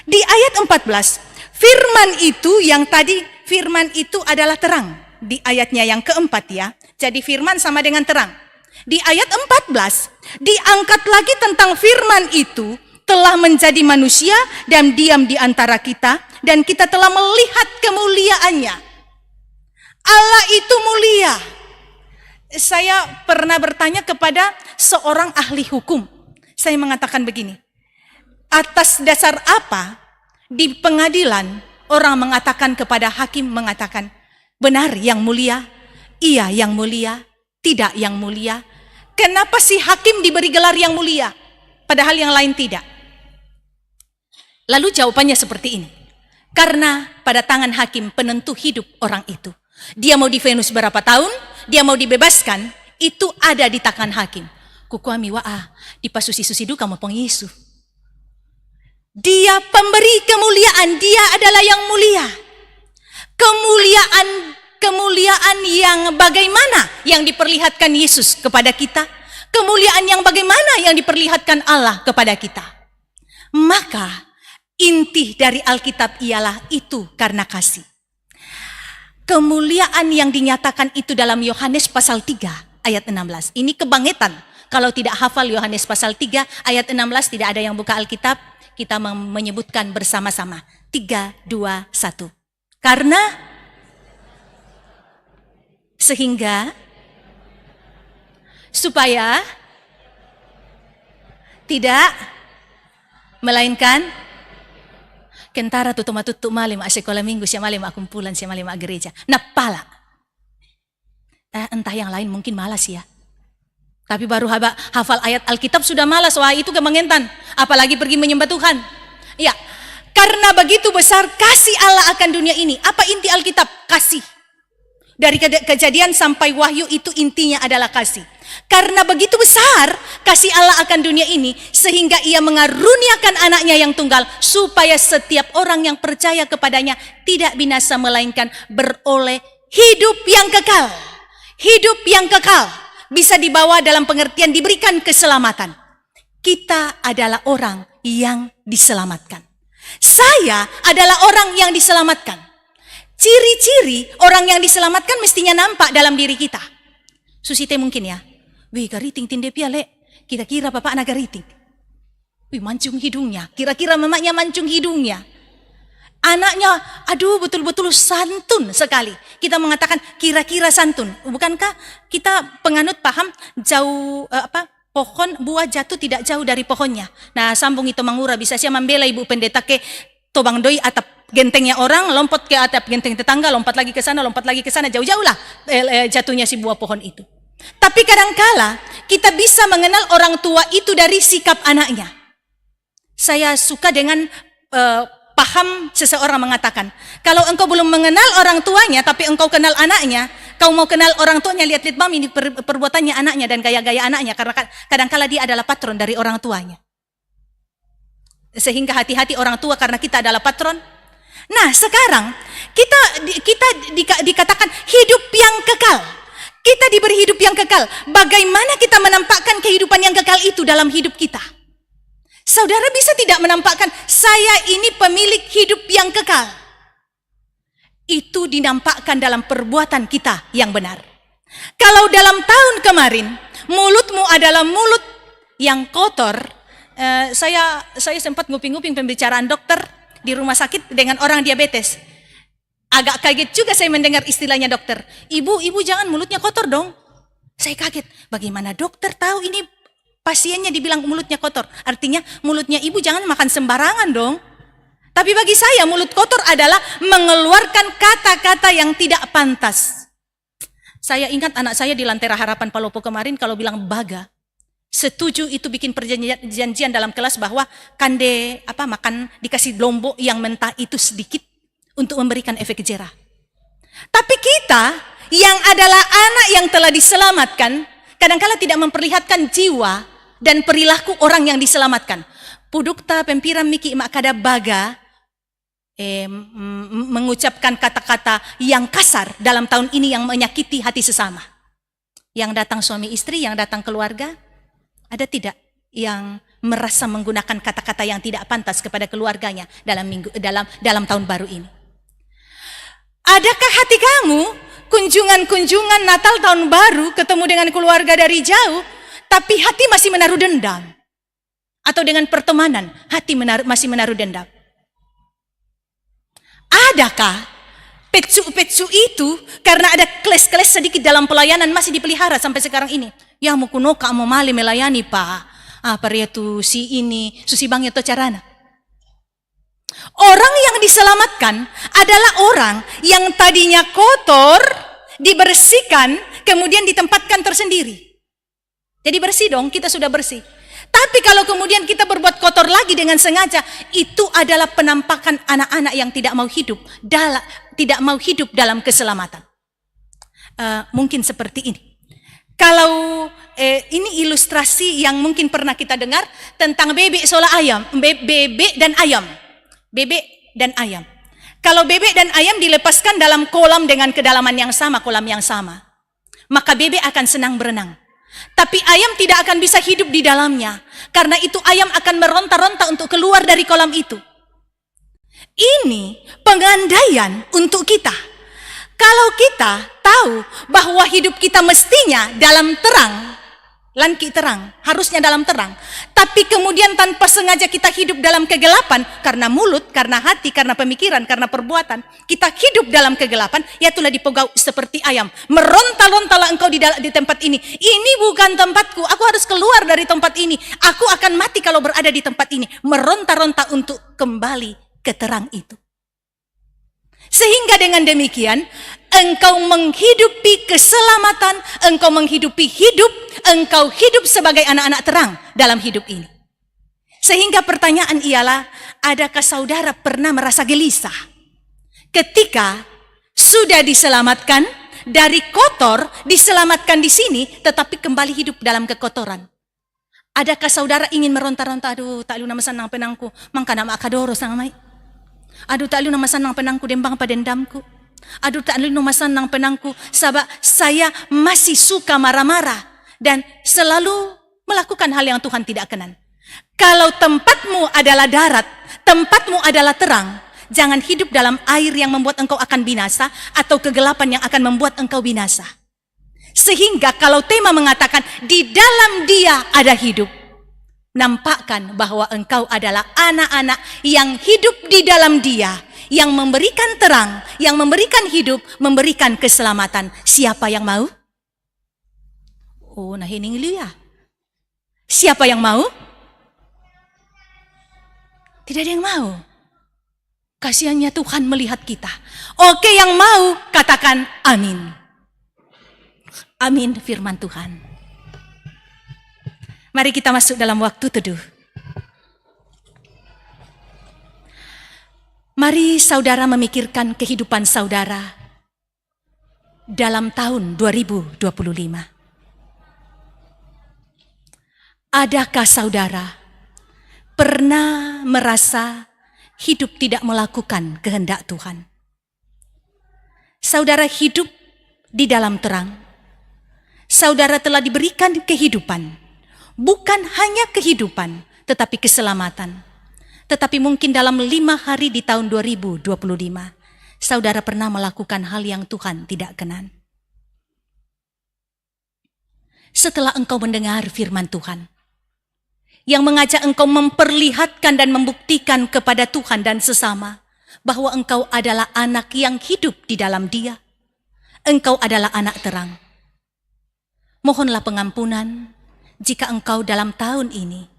Di ayat 14, firman itu yang tadi firman itu adalah terang. Di ayatnya yang keempat ya. Jadi firman sama dengan terang. Di ayat 14, diangkat lagi tentang firman itu telah menjadi manusia dan diam di antara kita, dan kita telah melihat kemuliaannya. Allah itu mulia. Saya pernah bertanya kepada seorang ahli hukum. Saya mengatakan begini, atas dasar apa di pengadilan orang mengatakan kepada hakim, mengatakan benar yang mulia, iya yang mulia, tidak yang mulia? Kenapa si hakim diberi gelar yang mulia, padahal yang lain tidak? Lalu jawabannya seperti ini. Karena pada tangan hakim penentu hidup orang itu. Dia mau di Venus berapa tahun, dia mau dibebaskan, itu ada di tangan hakim. Kukuami wa'a, di pasusi-susi duka maupun Yesus. Dia pemberi kemuliaan, dia adalah yang mulia. Kemuliaan yang bagaimana yang diperlihatkan Yesus kepada kita? Kemuliaan yang bagaimana yang diperlihatkan Allah kepada kita? Maka inti dari Alkitab ialah itu karena kasih. Kemuliaan yang dinyatakan itu dalam Yohanes pasal 3 ayat 16. Ini kebangetan. Kalau tidak hafal Yohanes pasal 3 ayat 16, tidak ada yang buka Alkitab, kita menyebutkan bersama-sama. 3, 2, 1. Karena sehingga supaya tidak melainkan kentara tutup malim sekolah minggu siang malim kumpulan siang malim gereja. Napala. Entah yang lain mungkin malas ya. Tapi baru hafal ayat Alkitab sudah malas. Wah, itu kemengetan. Apalagi pergi menyembah Tuhan. Ya, karena begitu besar kasih Allah akan dunia ini. Apa inti Alkitab? Kasih. Dari Kejadian sampai Wahyu itu intinya adalah kasih. Karena begitu besar kasih Allah akan dunia ini, sehingga ia mengaruniakan anaknya yang tunggal, supaya setiap orang yang percaya kepadanya tidak binasa, melainkan beroleh hidup yang kekal. Hidup yang kekal bisa dibawa dalam pengertian diberikan keselamatan. Kita adalah orang yang diselamatkan. Saya adalah orang yang diselamatkan. Ciri-ciri orang yang diselamatkan mestinya nampak dalam diri kita. Susite mungkin ya. Wih, gariting tinde piale. Kira-kira bapak anak gariting. Wih, mancung hidungnya. Kira-kira mamanya mancung hidungnya. Anaknya, aduh betul-betul santun sekali. Kita mengatakan kira-kira santun. Bukankah kita penganut paham jauh pohon buah jatuh tidak jauh dari pohonnya. Nah, sambung itu mangura bisa siya membela ibu pendeta ke tobang doi atap gentengnya orang, lompat ke atap genteng tetangga, lompat lagi ke sana, jauh-jauh lah jatuhnya si buah pohon itu. Tapi kadangkala kita bisa mengenal orang tua itu dari sikap anaknya. Saya suka dengan paham seseorang mengatakan, kalau engkau belum mengenal orang tuanya, tapi engkau kenal anaknya, kau mau kenal orang tuanya, lihat-lihat mami ini perbuatannya anaknya dan gaya-gaya anaknya, karena kadangkala dia adalah patron dari orang tuanya. Sehingga hati-hati orang tua karena kita adalah patron. Nah, sekarang kita dikatakan hidup yang kekal. Kita diberi hidup yang kekal. Bagaimana kita menampakkan kehidupan yang kekal itu dalam hidup kita? Saudara bisa tidak menampakkan saya ini pemilik hidup yang kekal? Itu dinampakkan dalam perbuatan kita yang benar. Kalau dalam tahun kemarin mulutmu adalah mulut yang kotor, saya sempat nguping-nguping pembicaraan dokter di rumah sakit dengan orang diabetes. Agak kaget juga saya mendengar istilahnya dokter. Ibu jangan mulutnya kotor dong. Saya kaget. Bagaimana dokter tahu ini pasiennya dibilang mulutnya kotor? Artinya mulutnya ibu jangan makan sembarangan dong. Tapi bagi saya mulut kotor adalah mengeluarkan kata-kata yang tidak pantas. Saya ingat anak saya di Lentera Harapan Palopo kemarin kalau bilang baga. Setuju itu bikin perjanjian dalam kelas bahwa kande makan dikasih lombok yang mentah itu sedikit untuk memberikan efek jerah. Tapi kita yang adalah anak yang telah diselamatkan kadangkala tidak memperlihatkan jiwa dan perilaku orang yang diselamatkan. Pudukta pempiram miki makada baga mengucapkan kata-kata yang kasar dalam tahun ini yang menyakiti hati sesama. Yang datang suami istri, yang datang keluarga. Ada tidak yang merasa menggunakan kata-kata yang tidak pantas kepada keluarganya dalam tahun baru ini? Adakah hati kamu kunjungan-kunjungan Natal tahun baru ketemu dengan keluarga dari jauh, tapi hati masih menaruh dendam? Atau dengan pertemanan hati masih menaruh dendam? Adakah pecu-pecu itu karena ada keles-keles sedikit dalam pelayanan masih dipelihara sampai sekarang ini? Ya mau kunoka mau mali melayani pak. Apa ya tu si ini susi bang itu carana. Orang yang diselamatkan adalah orang yang tadinya kotor dibersihkan kemudian ditempatkan tersendiri. Jadi bersih dong, kita sudah bersih. Tapi kalau kemudian kita berbuat kotor lagi dengan sengaja, itu adalah penampakan anak-anak yang tidak mau hidup dalam keselamatan. Mungkin seperti ini. Kalau ini ilustrasi yang mungkin pernah kita dengar tentang bebek sola ayam, bebek dan ayam. Bebek dan ayam. Kalau bebek dan ayam dilepaskan dalam kolam dengan kedalaman yang sama, kolam yang sama, maka bebek akan senang berenang. Tapi ayam tidak akan bisa hidup di dalamnya. Karena itu ayam akan meronta-ronta untuk keluar dari kolam itu. Ini pengandaian untuk kita. Kalau kita tahu bahwa hidup kita mestinya dalam terang, lanki terang, harusnya dalam terang. Tapi kemudian tanpa sengaja kita hidup dalam kegelapan, karena mulut, karena hati, karena pemikiran, karena perbuatan, kita hidup dalam kegelapan, ya itulah dipegau seperti ayam. Meronta-rontalah engkau di tempat ini. Ini bukan tempatku, aku harus keluar dari tempat ini. Aku akan mati kalau berada di tempat ini. Meronta-ronta untuk kembali ke terang itu. Sehingga dengan demikian, engkau menghidupi keselamatan, engkau menghidupi hidup, engkau hidup sebagai anak-anak terang dalam hidup ini. Sehingga pertanyaan ialah, adakah saudara pernah merasa gelisah ketika sudah diselamatkan dari kotor, diselamatkan di sini, tetapi kembali hidup dalam kekotoran? Adakah saudara ingin meronta-ronta, aduh tak lu nama sanang penangku, mangka nama akadoro sang mai. Aduh tak lu nama sanang penangku dembang padendamku. Aduh tak lu nama sanang penangku sabab saya masih suka marah-marah dan selalu melakukan hal yang Tuhan tidak kenan. Kalau tempatmu adalah darat, tempatmu adalah terang, jangan hidup dalam air yang membuat engkau akan binasa atau kegelapan yang akan membuat engkau binasa. Sehingga kalau tema mengatakan di dalam Dia ada hidup, nampakkan bahwa engkau adalah anak-anak yang hidup di dalam Dia, yang memberikan terang, yang memberikan hidup, memberikan keselamatan. Siapa yang mau? Oh, nah ini ya. Siapa yang mau? Tidak ada yang mau. Kasihannya Tuhan melihat kita. Oke, yang mau katakan amin. Amin firman Tuhan. Mari kita masuk dalam waktu teduh. Mari saudara memikirkan kehidupan saudara dalam tahun 2025. Adakah saudara pernah merasa hidup tidak melakukan kehendak Tuhan? Saudara hidup di dalam terang. Saudara telah diberikan kehidupan. Bukan hanya kehidupan, tetapi keselamatan. Tetapi mungkin dalam 5 hari di tahun 2025, saudara pernah melakukan hal yang Tuhan tidak kenan. Setelah engkau mendengar firman Tuhan, yang mengajak engkau memperlihatkan dan membuktikan kepada Tuhan dan sesama, bahwa engkau adalah anak yang hidup di dalam Dia. Engkau adalah anak terang. Mohonlah pengampunan, jika engkau dalam tahun ini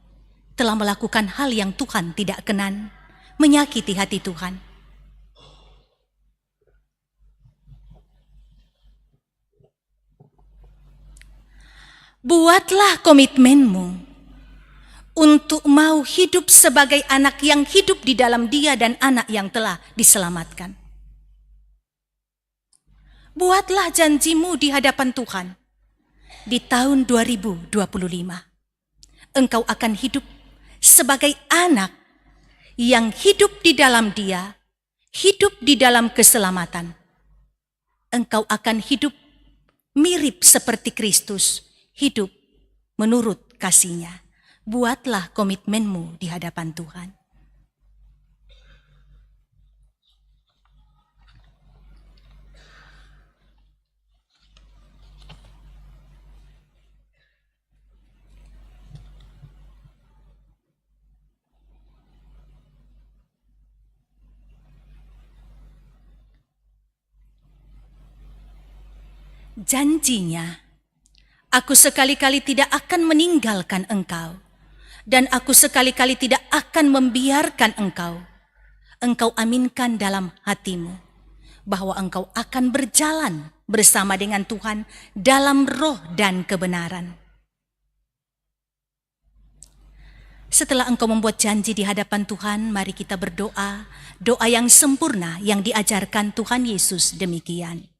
telah melakukan hal yang Tuhan tidak kenan, menyakiti hati Tuhan. Buatlah komitmenmu untuk mau hidup sebagai anak yang hidup di dalam Dia dan anak yang telah diselamatkan. Buatlah janjimu di hadapan Tuhan. Di tahun 2025, engkau akan hidup sebagai anak yang hidup di dalam Dia, hidup di dalam keselamatan. Engkau akan hidup mirip seperti Kristus, hidup menurut kasih-Nya. Buatlah komitmenmu di hadapan Tuhan. Janjinya, aku sekali-kali tidak akan meninggalkan engkau, dan aku sekali-kali tidak akan membiarkan engkau. Engkau aminkan dalam hatimu bahwa engkau akan berjalan bersama dengan Tuhan dalam roh dan kebenaran. Setelah engkau membuat janji di hadapan Tuhan, mari kita berdoa, doa yang sempurna yang diajarkan Tuhan Yesus demikian.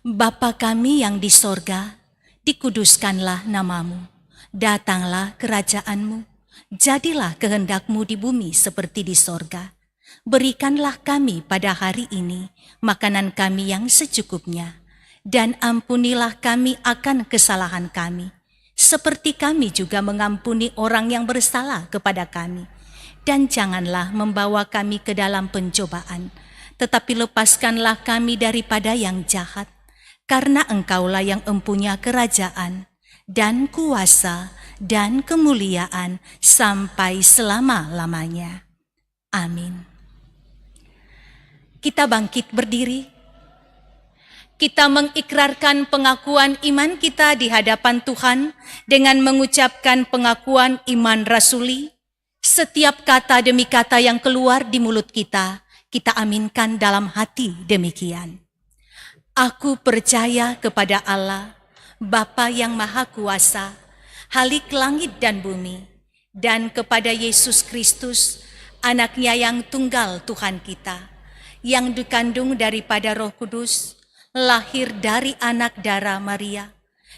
Bapa kami yang di sorga, dikuduskanlah namamu, datanglah kerajaanmu, jadilah kehendakmu di bumi seperti di sorga. Berikanlah kami pada hari ini makanan kami yang secukupnya, dan ampunilah kami akan kesalahan kami, seperti kami juga mengampuni orang yang bersalah kepada kami. Dan janganlah membawa kami ke dalam pencobaan, tetapi lepaskanlah kami daripada yang jahat. Karena engkaulah yang empunya kerajaan, dan kuasa, dan kemuliaan sampai selama-lamanya. Amin. Kita bangkit berdiri. Kita mengikrarkan pengakuan iman kita di hadapan Tuhan dengan mengucapkan pengakuan iman rasuli. Setiap kata demi kata yang keluar di mulut kita, kita aminkan dalam hati demikian. Aku percaya kepada Allah, Bapa yang Maha Kuasa, Khalik langit dan bumi, dan kepada Yesus Kristus, Anaknya yang tunggal Tuhan kita, yang dikandung daripada Roh Kudus, lahir dari anak darah Maria,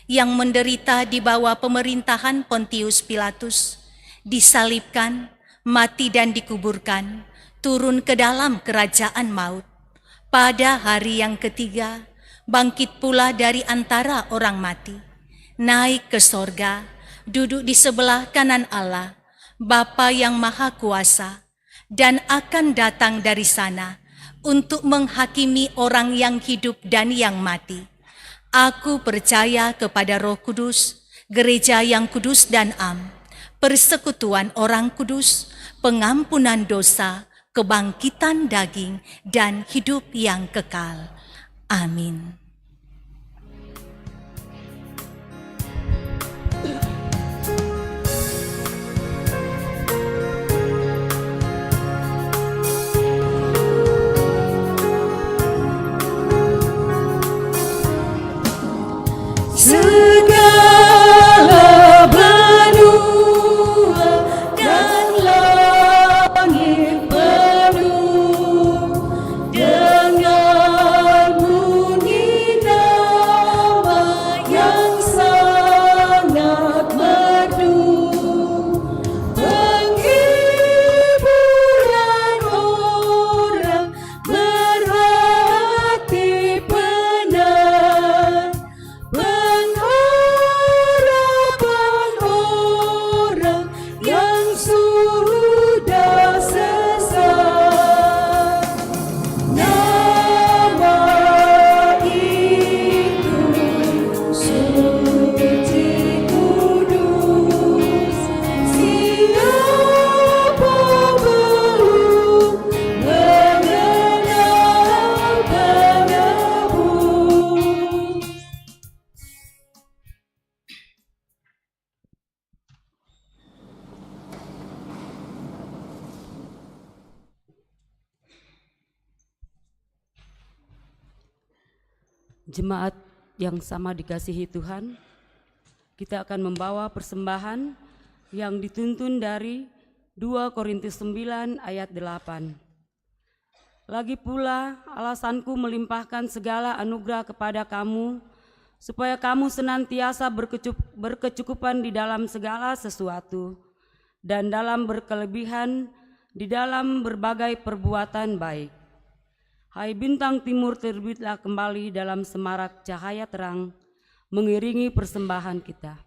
yang menderita di bawah pemerintahan Pontius Pilatus, disalibkan, mati dan dikuburkan, turun ke dalam kerajaan maut. Pada hari yang ketiga, bangkit pula dari antara orang mati, naik ke sorga, duduk di sebelah kanan Allah, Bapa yang Maha Kuasa, dan akan datang dari sana untuk menghakimi orang yang hidup dan yang mati. Aku percaya kepada Roh Kudus, gereja yang kudus dan am, persekutuan orang kudus, pengampunan dosa, kebangkitan daging, dan hidup yang kekal. Amin. Segala benua dan langit penuh dengan bunyi nama yang sangat merdu, penghiburan orang berhati benar, pengharapan orang yang sudah sesat. Nama itu suci kudus, siapa belum mengenal penebus. Jemaat yang sama dikasihi Tuhan, kita akan membawa persembahan yang dituntun dari 2 Korintus 9 ayat 8. Lagi pula alasanku melimpahkan segala anugerah kepada kamu, supaya kamu senantiasa berkecukupan di dalam segala sesuatu, dan dalam berkelebihan di dalam berbagai perbuatan baik. Hai bintang timur, terbitlah kembali dalam semarak cahaya terang, mengiringi persembahan kita.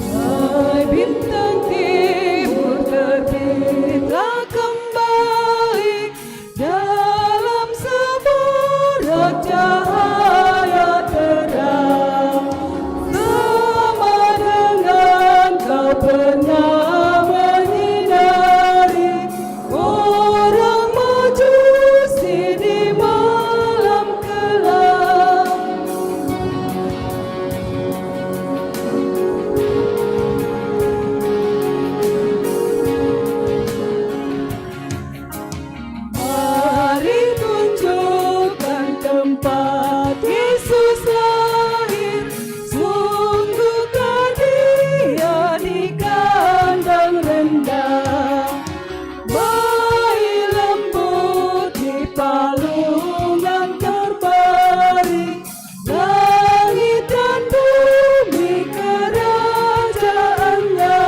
Hai bintang timur, terbitlah kembali dalam sebuah pernah menyinari orang majusi di malam kelam. Mari tunjukkan tempat Yesus lahir, sungguhkah Dia di kandang rendah, bayi lembut di palungan terbaring, langit dan bumi kerajaannya.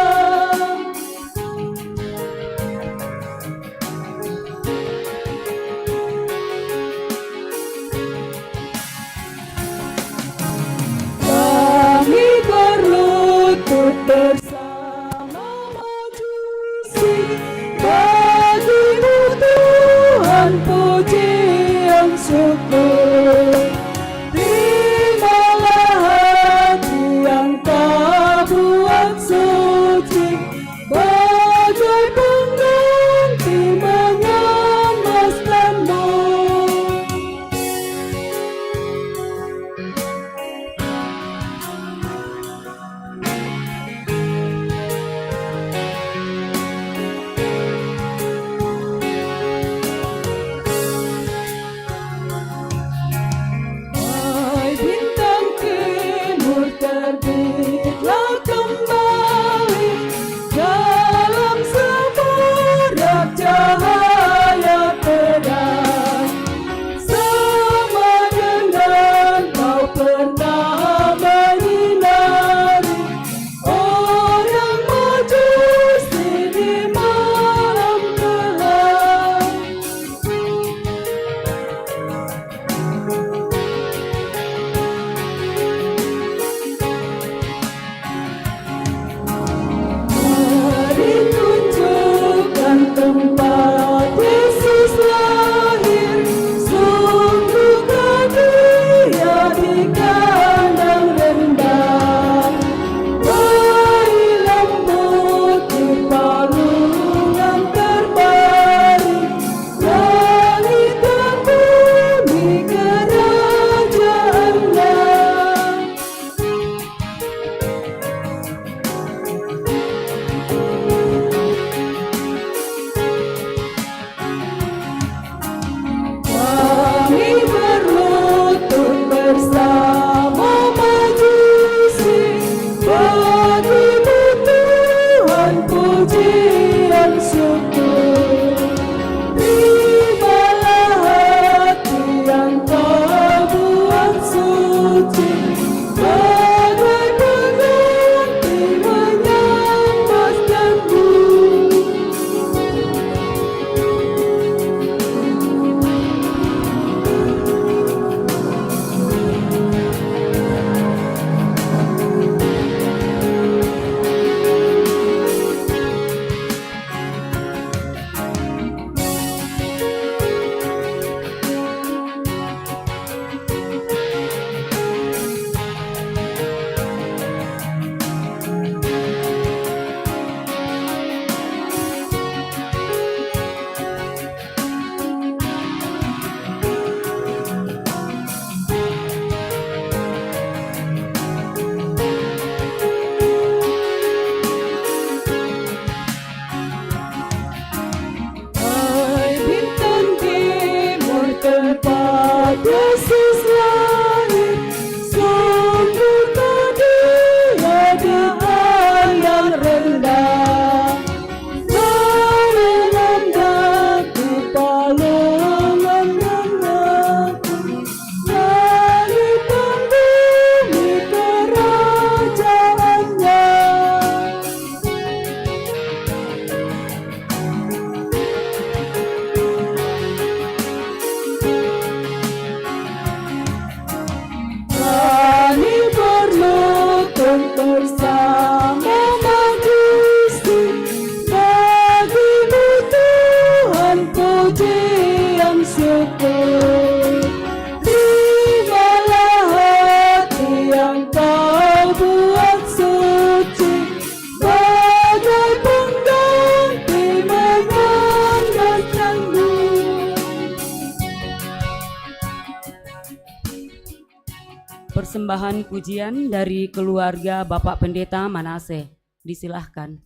Kami berlutut bersama majusi, bagimu Tuhan pujian syukur. Terimalah hati yang Kau buat suci, bagai pengganti mengemaskanmu. persembahan pujian dari keluarga Bapak Pendeta Manase. Disilahkan.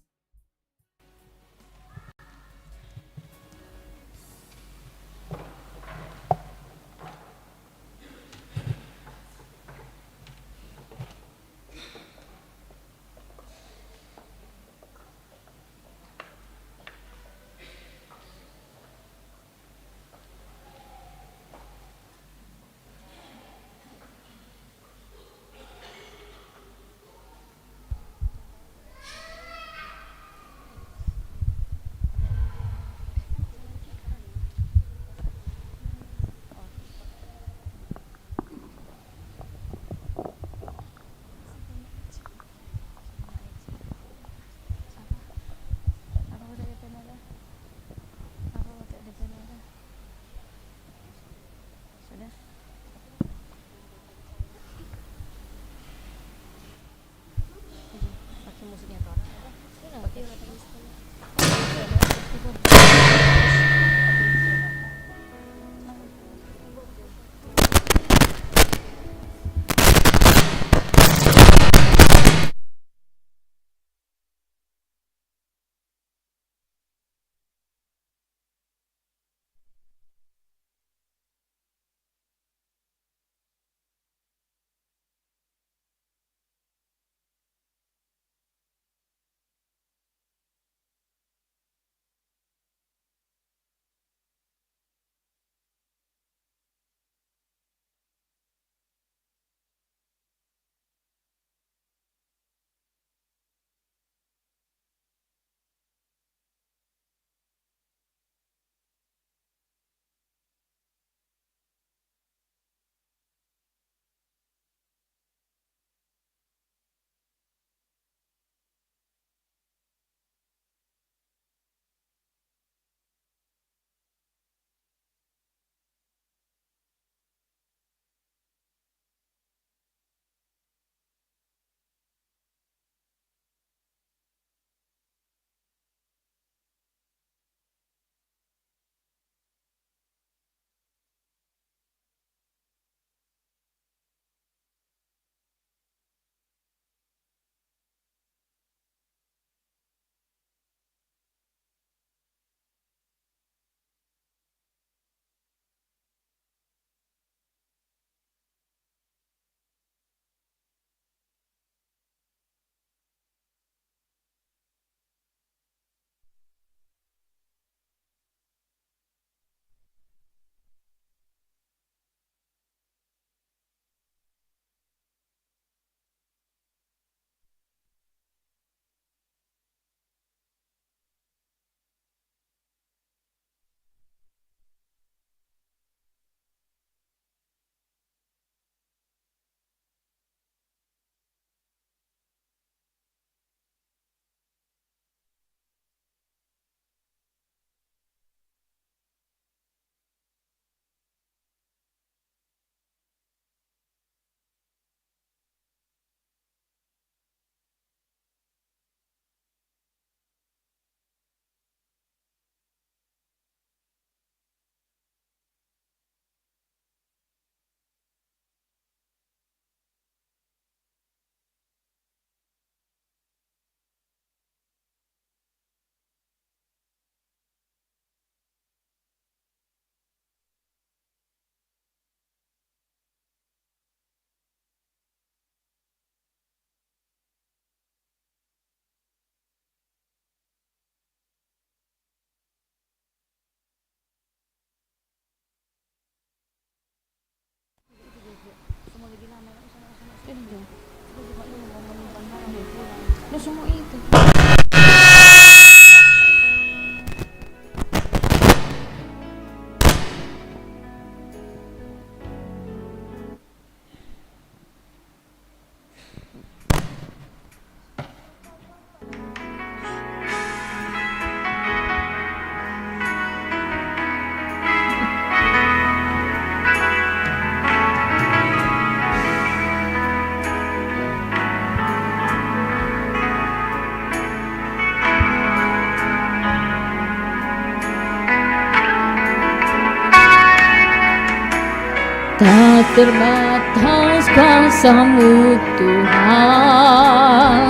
terbatas kuasa-Mu Tuhan.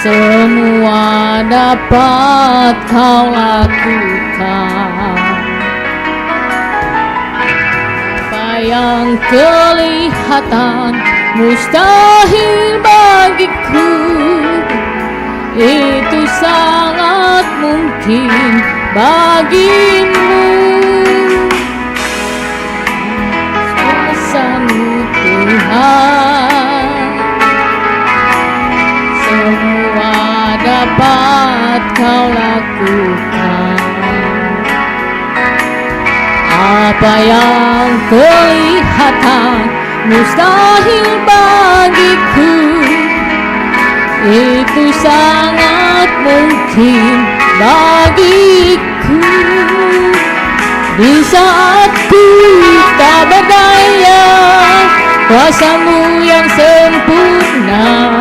Semua dapat Kau lakukan. Apa yang kelihatan mustahil bagiku, itu sangat mungkin bagimu. Kuasa-Mu Tuhan, semua dapat Kau lakukan. Apa yang kelihatan mustahil bagiku, itu sangat mungkin bagiku. Di saat ku tak berdaya, kuasa-Mu yang sempurna.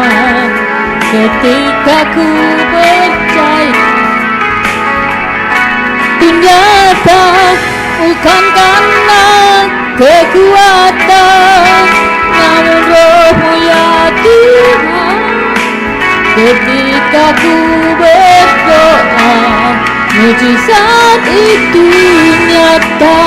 Ketika ku percaya, ternyata bukan karena kekuatan, namun Roh-Mu ya Tuhan. Ketika ku berdoa, mujizat itu nyata.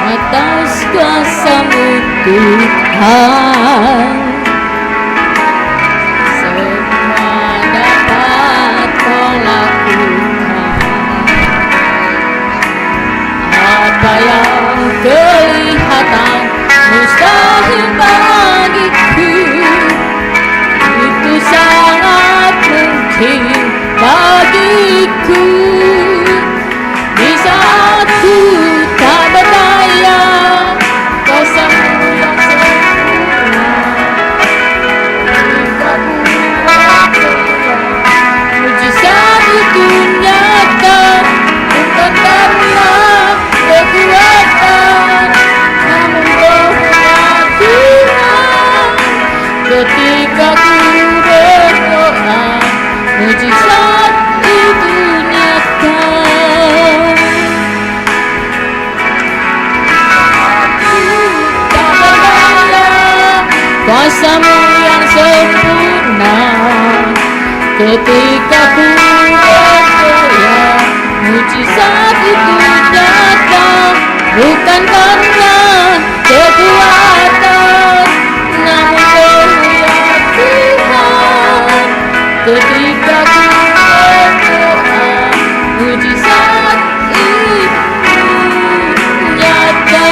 Atas kuasa-Mu Tuhan, semua dapat Kau lakukan. Apa yang kelihatan mustahil bagiku, itu sangat mungkin bagiku. Di saat ku tak berdaya, kuasa-Mu yang sempurna. Ketika ku berdoa, mujizat itu nyata. Bukan karena kekuatan, namun Roh-Nya Tuhan. Ketika ku berdoa, mujizat itu nyata. Tak berdaya, kuasa-Mu yang sempurna. Ketika ku berdoa, mujizat itu nyata. Bukan karena kekuatan, namun Roh-Nya Tuhan. Ketika ku berdoa, mujizat itu nyata.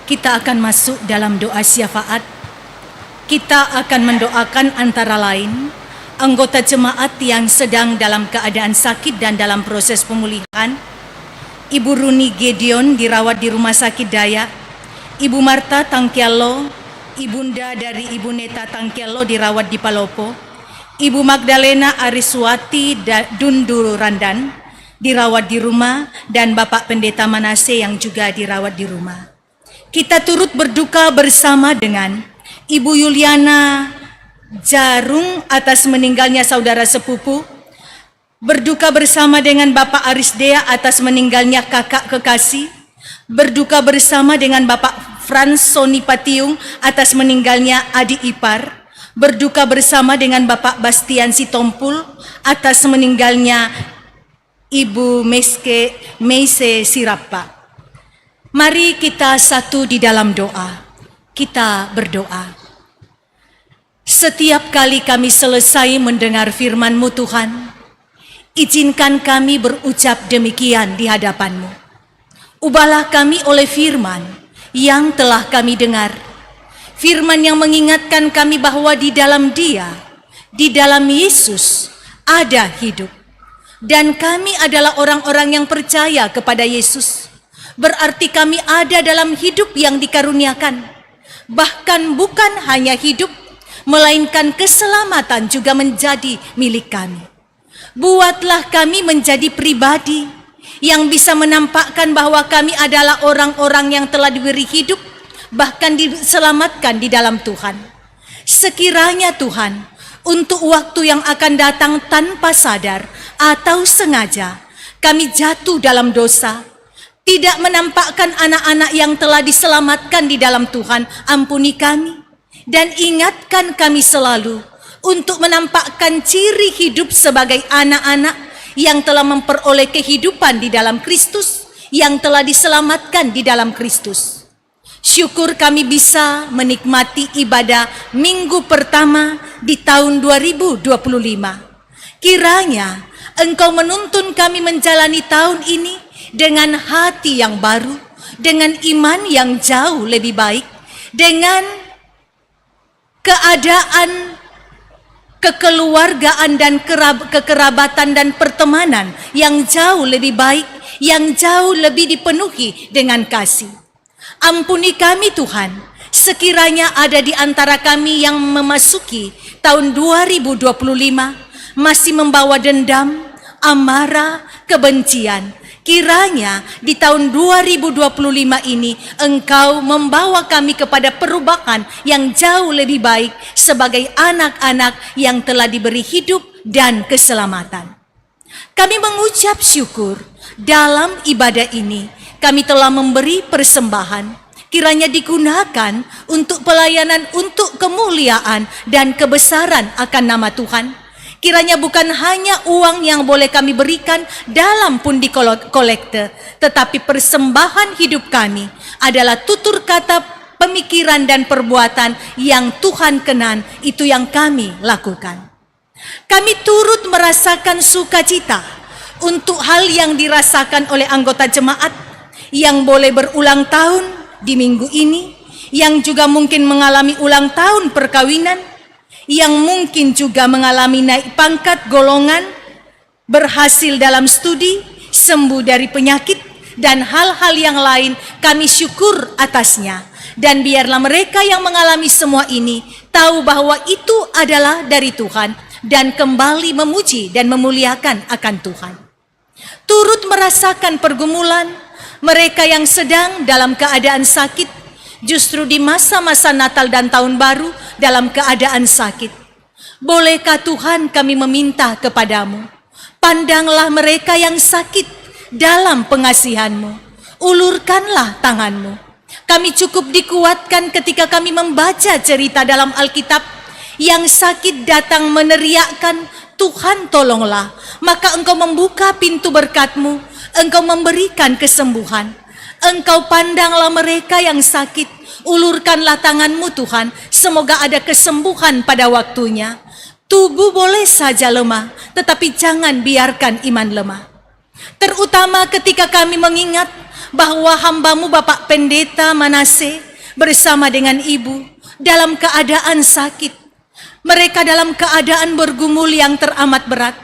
Kita akan masuk dalam doa syafaat. Kita akan mendoakan antara lain anggota jemaat yang sedang dalam keadaan sakit dan dalam proses pemulihan. Ibu Runi Gideon dirawat di Rumah Sakit Dayak. Ibu Marta Tangkialo, ibunda dari Ibu Neta Tangkialo dirawat di Palopo. Ibu Magdalena Ariswati Dundu Randan dirawat di rumah, dan Bapak Pendeta Manase yang juga dirawat di rumah. Kita turut berduka bersama dengan Ibu Yuliana Jarung atas meninggalnya saudara sepupu. Berduka bersama dengan Bapak Arisdea atas meninggalnya kakak kekasih. Berduka bersama dengan Bapak Frans Soni Patiung atas meninggalnya adik ipar. Berduka bersama dengan Bapak Bastian Sitompul atas meninggalnya Ibu Meise Sirapa. Mari kita satu di dalam doa. Kita berdoa. Setiap kali kami selesai mendengar firman-Mu Tuhan, izinkan kami berucap demikian di hadapan-Mu. Ubahlah kami oleh firman yang telah kami dengar. Firman yang mengingatkan kami bahwa di dalam Dia, di dalam Yesus ada hidup. Dan kami adalah orang-orang yang percaya kepada Yesus. Berarti kami ada dalam hidup yang dikaruniakan. Bahkan bukan hanya hidup, melainkan keselamatan juga menjadi milik kami. Buatlah kami menjadi pribadi yang bisa menampakkan bahwa kami adalah orang-orang yang telah diberi hidup, bahkan diselamatkan di dalam Tuhan. Sekiranya Tuhan, untuk waktu yang akan datang tanpa sadar atau sengaja, kami jatuh dalam dosa, tidak menampakkan anak-anak yang telah diselamatkan di dalam Tuhan, ampuni kami. Dan ingatkan kami selalu untuk menampakkan ciri hidup sebagai anak-anak yang telah memperoleh kehidupan di dalam Kristus, yang telah diselamatkan di dalam Kristus. Syukur kami bisa menikmati ibadah minggu pertama di tahun 2025. Kiranya Engkau menuntun kami menjalani tahun ini dengan hati yang baru, dengan iman yang jauh lebih baik, dengan keadaan kekeluargaan dan kekerabatan dan pertemanan yang jauh lebih baik, yang jauh lebih dipenuhi dengan kasih. Ampuni kami Tuhan, sekiranya ada di antara kami yang memasuki tahun 2025 masih membawa dendam, amarah, kebencian. Kiranya di tahun 2025 ini Engkau membawa kami kepada perubahan yang jauh lebih baik sebagai anak-anak yang telah diberi hidup dan keselamatan. Kami mengucap syukur dalam ibadah ini. Kami telah memberi persembahan. Kiranya digunakan untuk pelayanan, untuk kemuliaan dan kebesaran akan nama Tuhan. Kiranya bukan hanya uang yang boleh kami berikan dalam pundi kolekte, tetapi persembahan hidup kami adalah tutur kata, pemikiran dan perbuatan yang Tuhan kenan, itu yang kami lakukan. Kami turut merasakan sukacita untuk hal yang dirasakan oleh anggota jemaat yang boleh berulang tahun di minggu ini, yang juga mungkin mengalami ulang tahun perkawinan, yang mungkin juga mengalami naik pangkat golongan, berhasil dalam studi, sembuh dari penyakit, dan hal-hal yang lain. Kami syukur atasnya. Dan biarlah mereka yang mengalami semua ini tahu bahwa itu adalah dari Tuhan dan kembali memuji dan memuliakan akan Tuhan. Turut merasakan pergumulan mereka yang sedang dalam keadaan sakit, justru di masa-masa Natal dan Tahun Baru dalam keadaan sakit. Bolehkah Tuhan kami meminta kepadamu, pandanglah mereka yang sakit dalam pengasihan-Mu, ulurkanlah tangan-Mu. Kami cukup dikuatkan ketika kami membaca cerita dalam Alkitab, yang sakit datang meneriakkan, Tuhan tolonglah, maka Engkau membuka pintu berkat-Mu, Engkau memberikan kesembuhan. Engkau pandanglah mereka yang sakit, ulurkanlah tangan-Mu Tuhan, semoga ada kesembuhan pada waktunya. Tubuh boleh saja lemah, tetapi jangan biarkan iman lemah. Terutama ketika kami mengingat bahwa hamba-Mu Bapak Pendeta Manase bersama dengan Ibu dalam keadaan sakit. Mereka dalam keadaan bergumul yang teramat berat.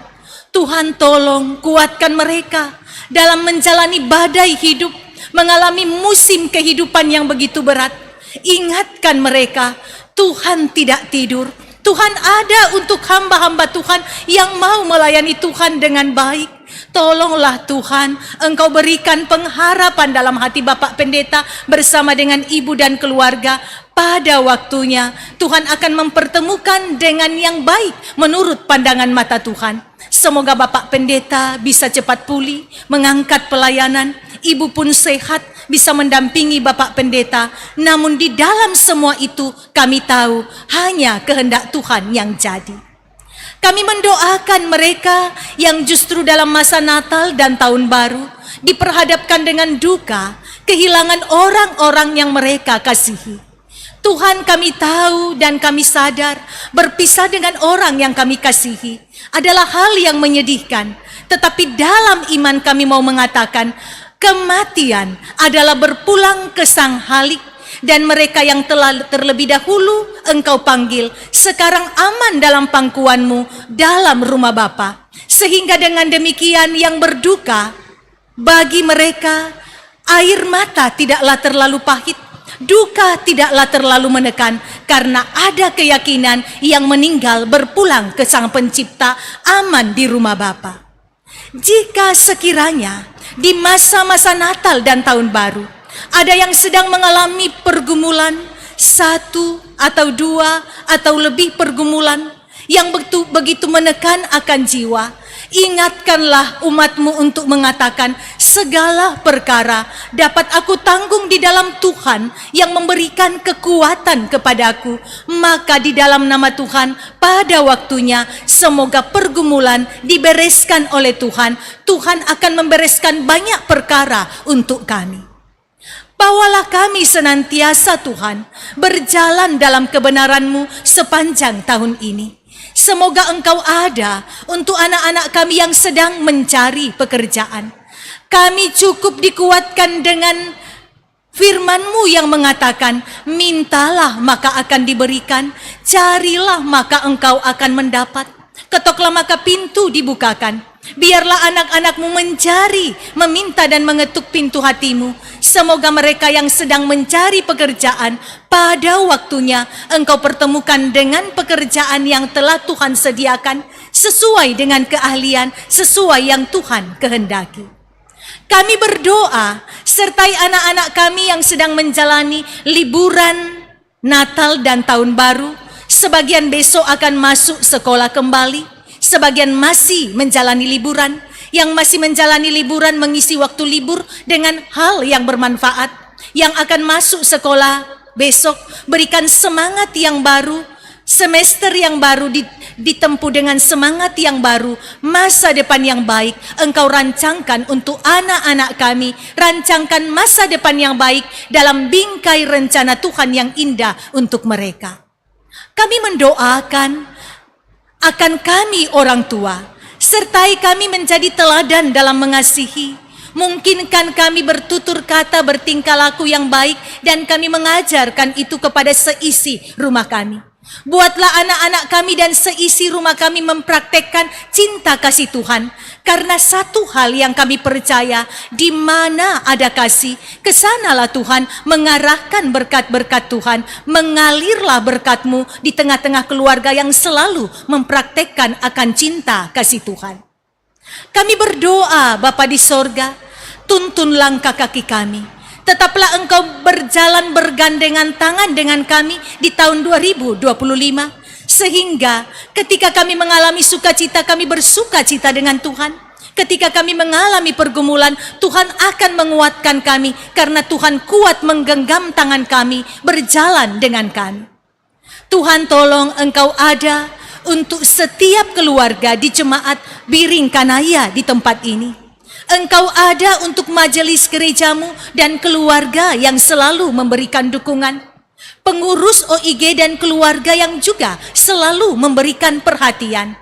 Tuhan tolong kuatkan mereka dalam menjalani badai hidup, mengalami musim kehidupan yang begitu berat. Ingatkan mereka, Tuhan tidak tidur. Tuhan ada untuk hamba-hamba Tuhan yang mau melayani Tuhan dengan baik. Tolonglah Tuhan, Engkau berikan pengharapan dalam hati Bapak Pendeta bersama dengan ibu dan keluarga. Pada waktunya Tuhan akan mempertemukan dengan yang baik menurut pandangan mata Tuhan. Semoga Bapak Pendeta bisa cepat pulih, mengangkat pelayanan, ibu pun sehat, bisa mendampingi Bapak Pendeta. Namun di dalam semua itu kami tahu hanya kehendak Tuhan yang jadi. Kami mendoakan mereka yang justru dalam masa Natal dan Tahun Baru diperhadapkan dengan duka, kehilangan orang-orang yang mereka kasihi. Tuhan, kami tahu dan kami sadar berpisah dengan orang yang kami kasihi adalah hal yang menyedihkan. Tetapi dalam iman kami mau mengatakan, kematian adalah berpulang ke Sang Halik. Dan mereka yang telah terlebih dahulu Engkau panggil, sekarang aman dalam pangkuanmu dalam rumah Bapa. Sehingga dengan demikian yang berduka, bagi mereka air mata tidaklah terlalu pahit, duka tidaklah terlalu menekan, karena ada keyakinan yang meninggal berpulang ke Sang Pencipta, aman di rumah Bapa. Jika sekiranya di masa-masa Natal dan Tahun Baru ada yang sedang mengalami pergumulan, satu atau dua atau lebih pergumulan yang begitu menekan akan jiwa, ingatkanlah umatmu untuk mengatakan, segala perkara dapat aku tanggung di dalam Tuhan yang memberikan kekuatan kepadaku. Maka di dalam nama Tuhan, pada waktunya semoga pergumulan dibereskan oleh Tuhan. Tuhan akan membereskan banyak perkara untuk kami. Bawalah kami senantiasa Tuhan berjalan dalam kebenaran-Mu sepanjang tahun ini. Semoga Engkau ada untuk anak-anak kami yang sedang mencari pekerjaan. Kami cukup dikuatkan dengan firman-Mu yang mengatakan, mintalah maka akan diberikan, carilah maka engkau akan mendapat, ketoklah maka pintu dibukakan. Biarlah anak-anak-Mu mencari, meminta dan mengetuk pintu hati-Mu. Semoga mereka yang sedang mencari pekerjaan, pada waktunya Engkau pertemukan dengan pekerjaan yang telah Tuhan sediakan, sesuai dengan keahlian, sesuai yang Tuhan kehendaki. Kami berdoa, sertai anak-anak kami yang sedang menjalani liburan Natal dan Tahun Baru. Sebagian besok akan masuk sekolah kembali, sebagian masih menjalani liburan. Yang masih menjalani liburan mengisi waktu libur dengan hal yang bermanfaat. Yang akan masuk sekolah besok, berikan semangat yang baru, semester yang baru ditempuh dengan semangat yang baru, masa depan yang baik. Engkau rancangkan untuk anak-anak kami, rancangkan masa depan yang baik dalam bingkai rencana Tuhan yang indah untuk mereka. Kami mendoakan akan kami orang tua, sertai kami menjadi teladan dalam mengasihi. Mungkinkan kami bertutur kata, bertingkah laku yang baik, dan kami mengajarkan itu kepada seisi rumah kami. Buatlah anak-anak kami dan seisi rumah kami mempraktekkan cinta kasih Tuhan. Karena satu hal yang kami percaya, di mana ada kasih, kesanalah Tuhan mengarahkan berkat-berkat Tuhan. Mengalirlah berkat-Mu di tengah-tengah keluarga yang selalu mempraktekkan akan cinta kasih Tuhan. Kami berdoa, Bapa di sorga, tuntun langkah kaki kami. Tetaplah Engkau berjalan bergandengan tangan dengan kami di tahun 2025. Sehingga ketika kami mengalami sukacita, kami bersukacita dengan Tuhan. Ketika kami mengalami pergumulan, Tuhan akan menguatkan kami. Karena Tuhan kuat menggenggam tangan kami, berjalan dengan kami. Tuhan tolong Engkau ada untuk setiap keluarga di jemaat Biring Kanaya di tempat ini. Engkau ada untuk majelis gerejamu dan keluarga yang selalu memberikan dukungan. Pengurus OIG dan keluarga yang juga selalu memberikan perhatian.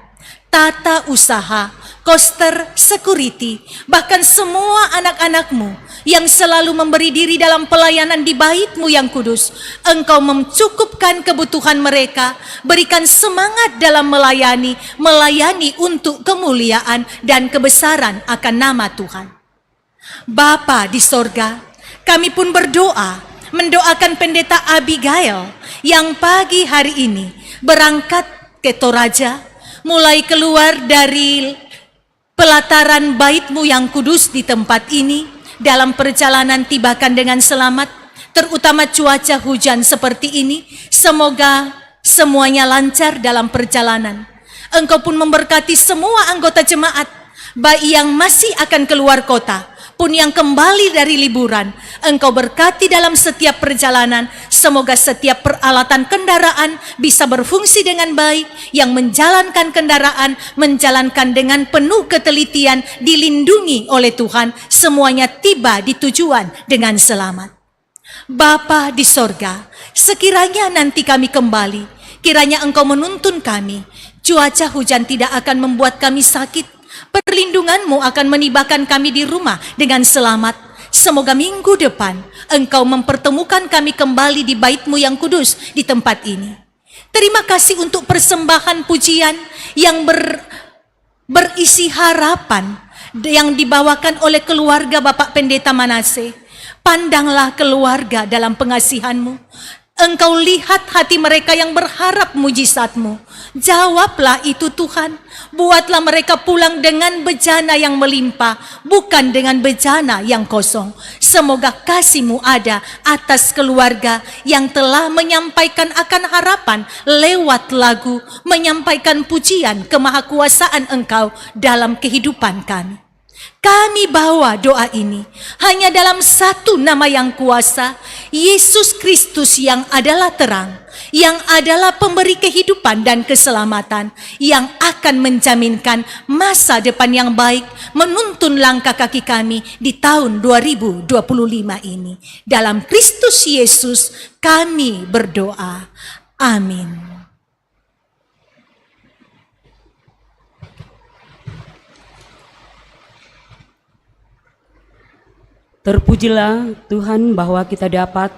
Tata usaha, koster, security, bahkan semua anak-anak-Mu yang selalu memberi diri dalam pelayanan di bait-Mu yang kudus. Engkau mencukupkan kebutuhan mereka, berikan semangat dalam melayani untuk kemuliaan dan kebesaran akan nama Tuhan. Bapa di sorga, kami pun berdoa, mendoakan Pendeta Abigail yang pagi hari ini berangkat ke Toraja, mulai keluar dari pelataran bait-Mu yang kudus di tempat ini, dalam perjalanan tibakan dengan selamat, terutama cuaca hujan seperti ini, semoga semuanya lancar dalam perjalanan. Engkau pun memberkati semua anggota jemaat, baik yang masih akan keluar kota, pun yang kembali dari liburan. Engkau berkati dalam setiap perjalanan, semoga setiap peralatan kendaraan bisa berfungsi dengan baik, yang menjalankan kendaraan, menjalankan dengan penuh ketelitian, dilindungi oleh Tuhan, semuanya tiba di tujuan dengan selamat. Bapa di sorga, sekiranya nanti kami kembali, kiranya Engkau menuntun kami, cuaca hujan tidak akan membuat kami sakit, perlindungan-Mu akan menibakan kami di rumah dengan selamat. Semoga minggu depan Engkau mempertemukan kami kembali di bait-Mu yang kudus di tempat ini. Terima kasih untuk persembahan pujian yang berisi harapan yang dibawakan oleh keluarga Bapak Pendeta Manase. Pandanglah keluarga dalam pengasihan-Mu. Engkau lihat hati mereka yang berharap mujizat-Mu. Jawablah itu Tuhan. Buatlah mereka pulang dengan bejana yang melimpah, bukan dengan bejana yang kosong. Semoga kasih-Mu ada atas keluarga yang telah menyampaikan akan harapan lewat lagu, menyampaikan pujian kemahakuasaan Engkau dalam kehidupan kami. Kami bawa doa ini hanya dalam satu nama yang kuasa, Yesus Kristus yang adalah terang, yang adalah pemberi kehidupan dan keselamatan, yang akan menjaminkan masa depan yang baik, menuntun langkah kaki kami di tahun 2025 ini. Dalam Kristus Yesus kami berdoa. Amin. Terpujilah Tuhan bahwa kita dapat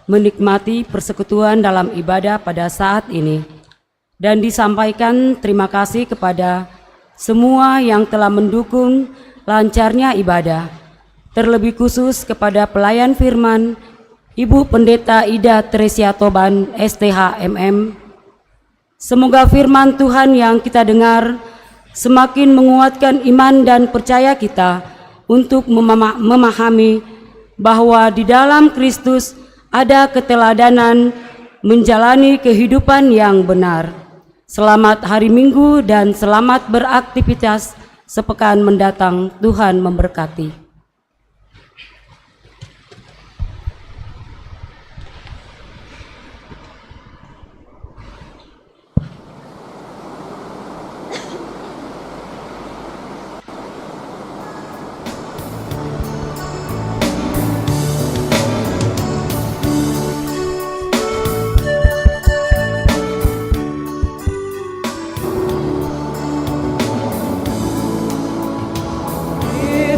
menikmati persekutuan dalam ibadah pada saat ini. Dan disampaikan terima kasih kepada semua yang telah mendukung lancarnya ibadah. Terlebih khusus kepada pelayan firman, Ibu Pendeta Ida Tresia Toban, STH MM. Semoga firman Tuhan yang kita dengar semakin menguatkan iman dan percaya kita untuk memahami bahwa di dalam Kristus ada keteladanan menjalani kehidupan yang benar. Selamat hari Minggu dan selamat beraktivitas sepekan mendatang. Tuhan memberkati.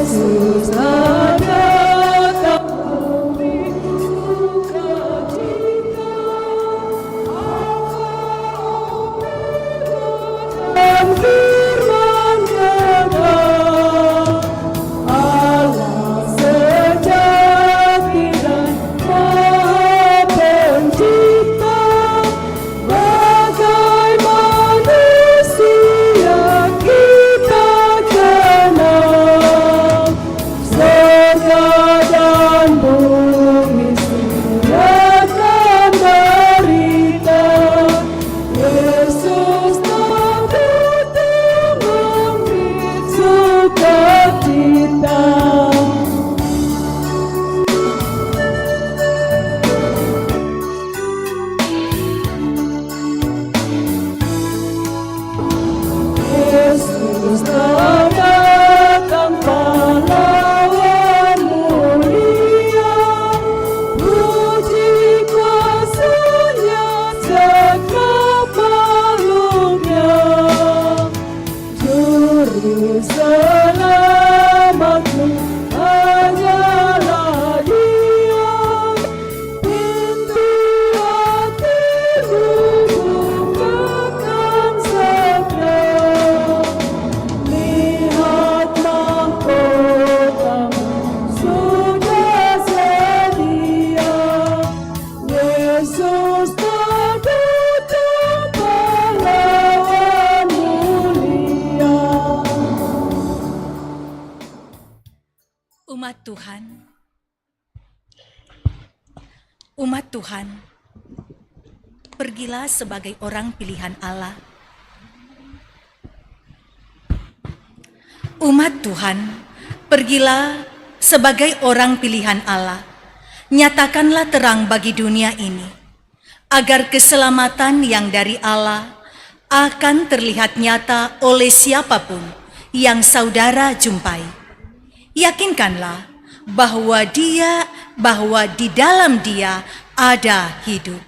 Yesus Umat Tuhan, pergilah sebagai orang pilihan Allah. Umat Tuhan, pergilah sebagai orang pilihan Allah. Nyatakanlah terang bagi dunia ini, agar keselamatan yang dari Allah akan terlihat nyata oleh siapapun yang saudara jumpai. Yakinkanlah bahwa di dalam Dia ada hidup.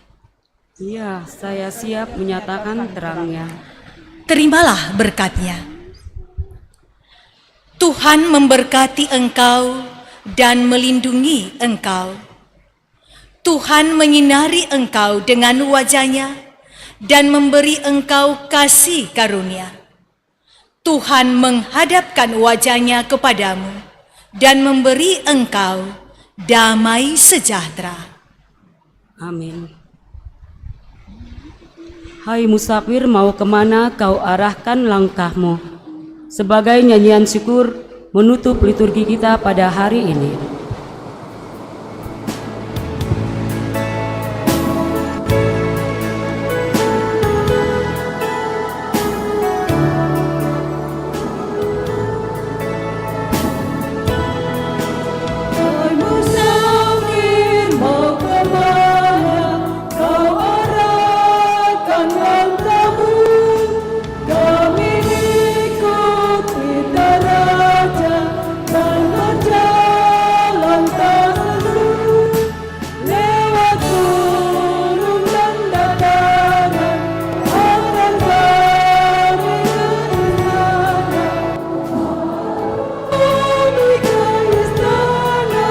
Ya, saya siap menyatakan terangnya. Terimalah berkat-Nya. Tuhan memberkati engkau dan melindungi engkau. Tuhan menyinari engkau dengan wajah-Nya dan memberi engkau kasih karunia. Tuhan menghadapkan wajah-Nya kepadamu dan memberi engkau damai sejahtera. Amin. Hai musafir, mau kemana kau arahkan langkahmu? Sebagai nyanyian syukur menutup liturgi kita pada hari ini. Hai musafir, mau kemana kau arahkan langkahmu? Kami ikuti daraja dan berjalan tak seru, lewat gunung dan dataran akan kami ke istana. Kami ke istana,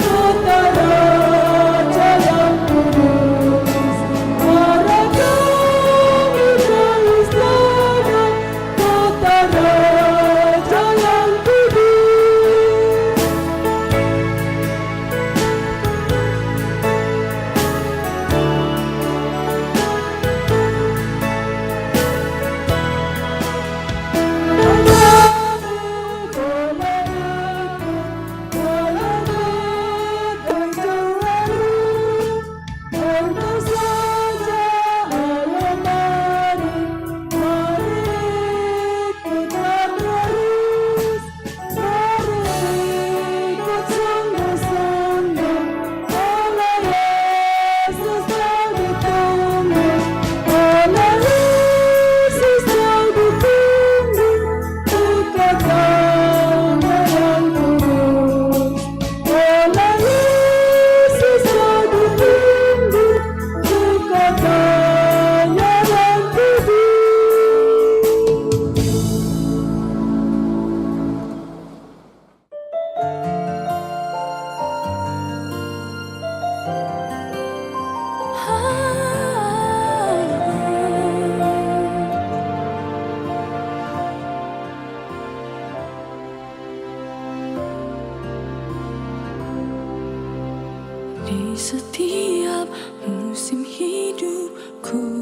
kota raja yang kudus. Arah kami ke istana, kota raja yang kudus. Di setiap musim hidupku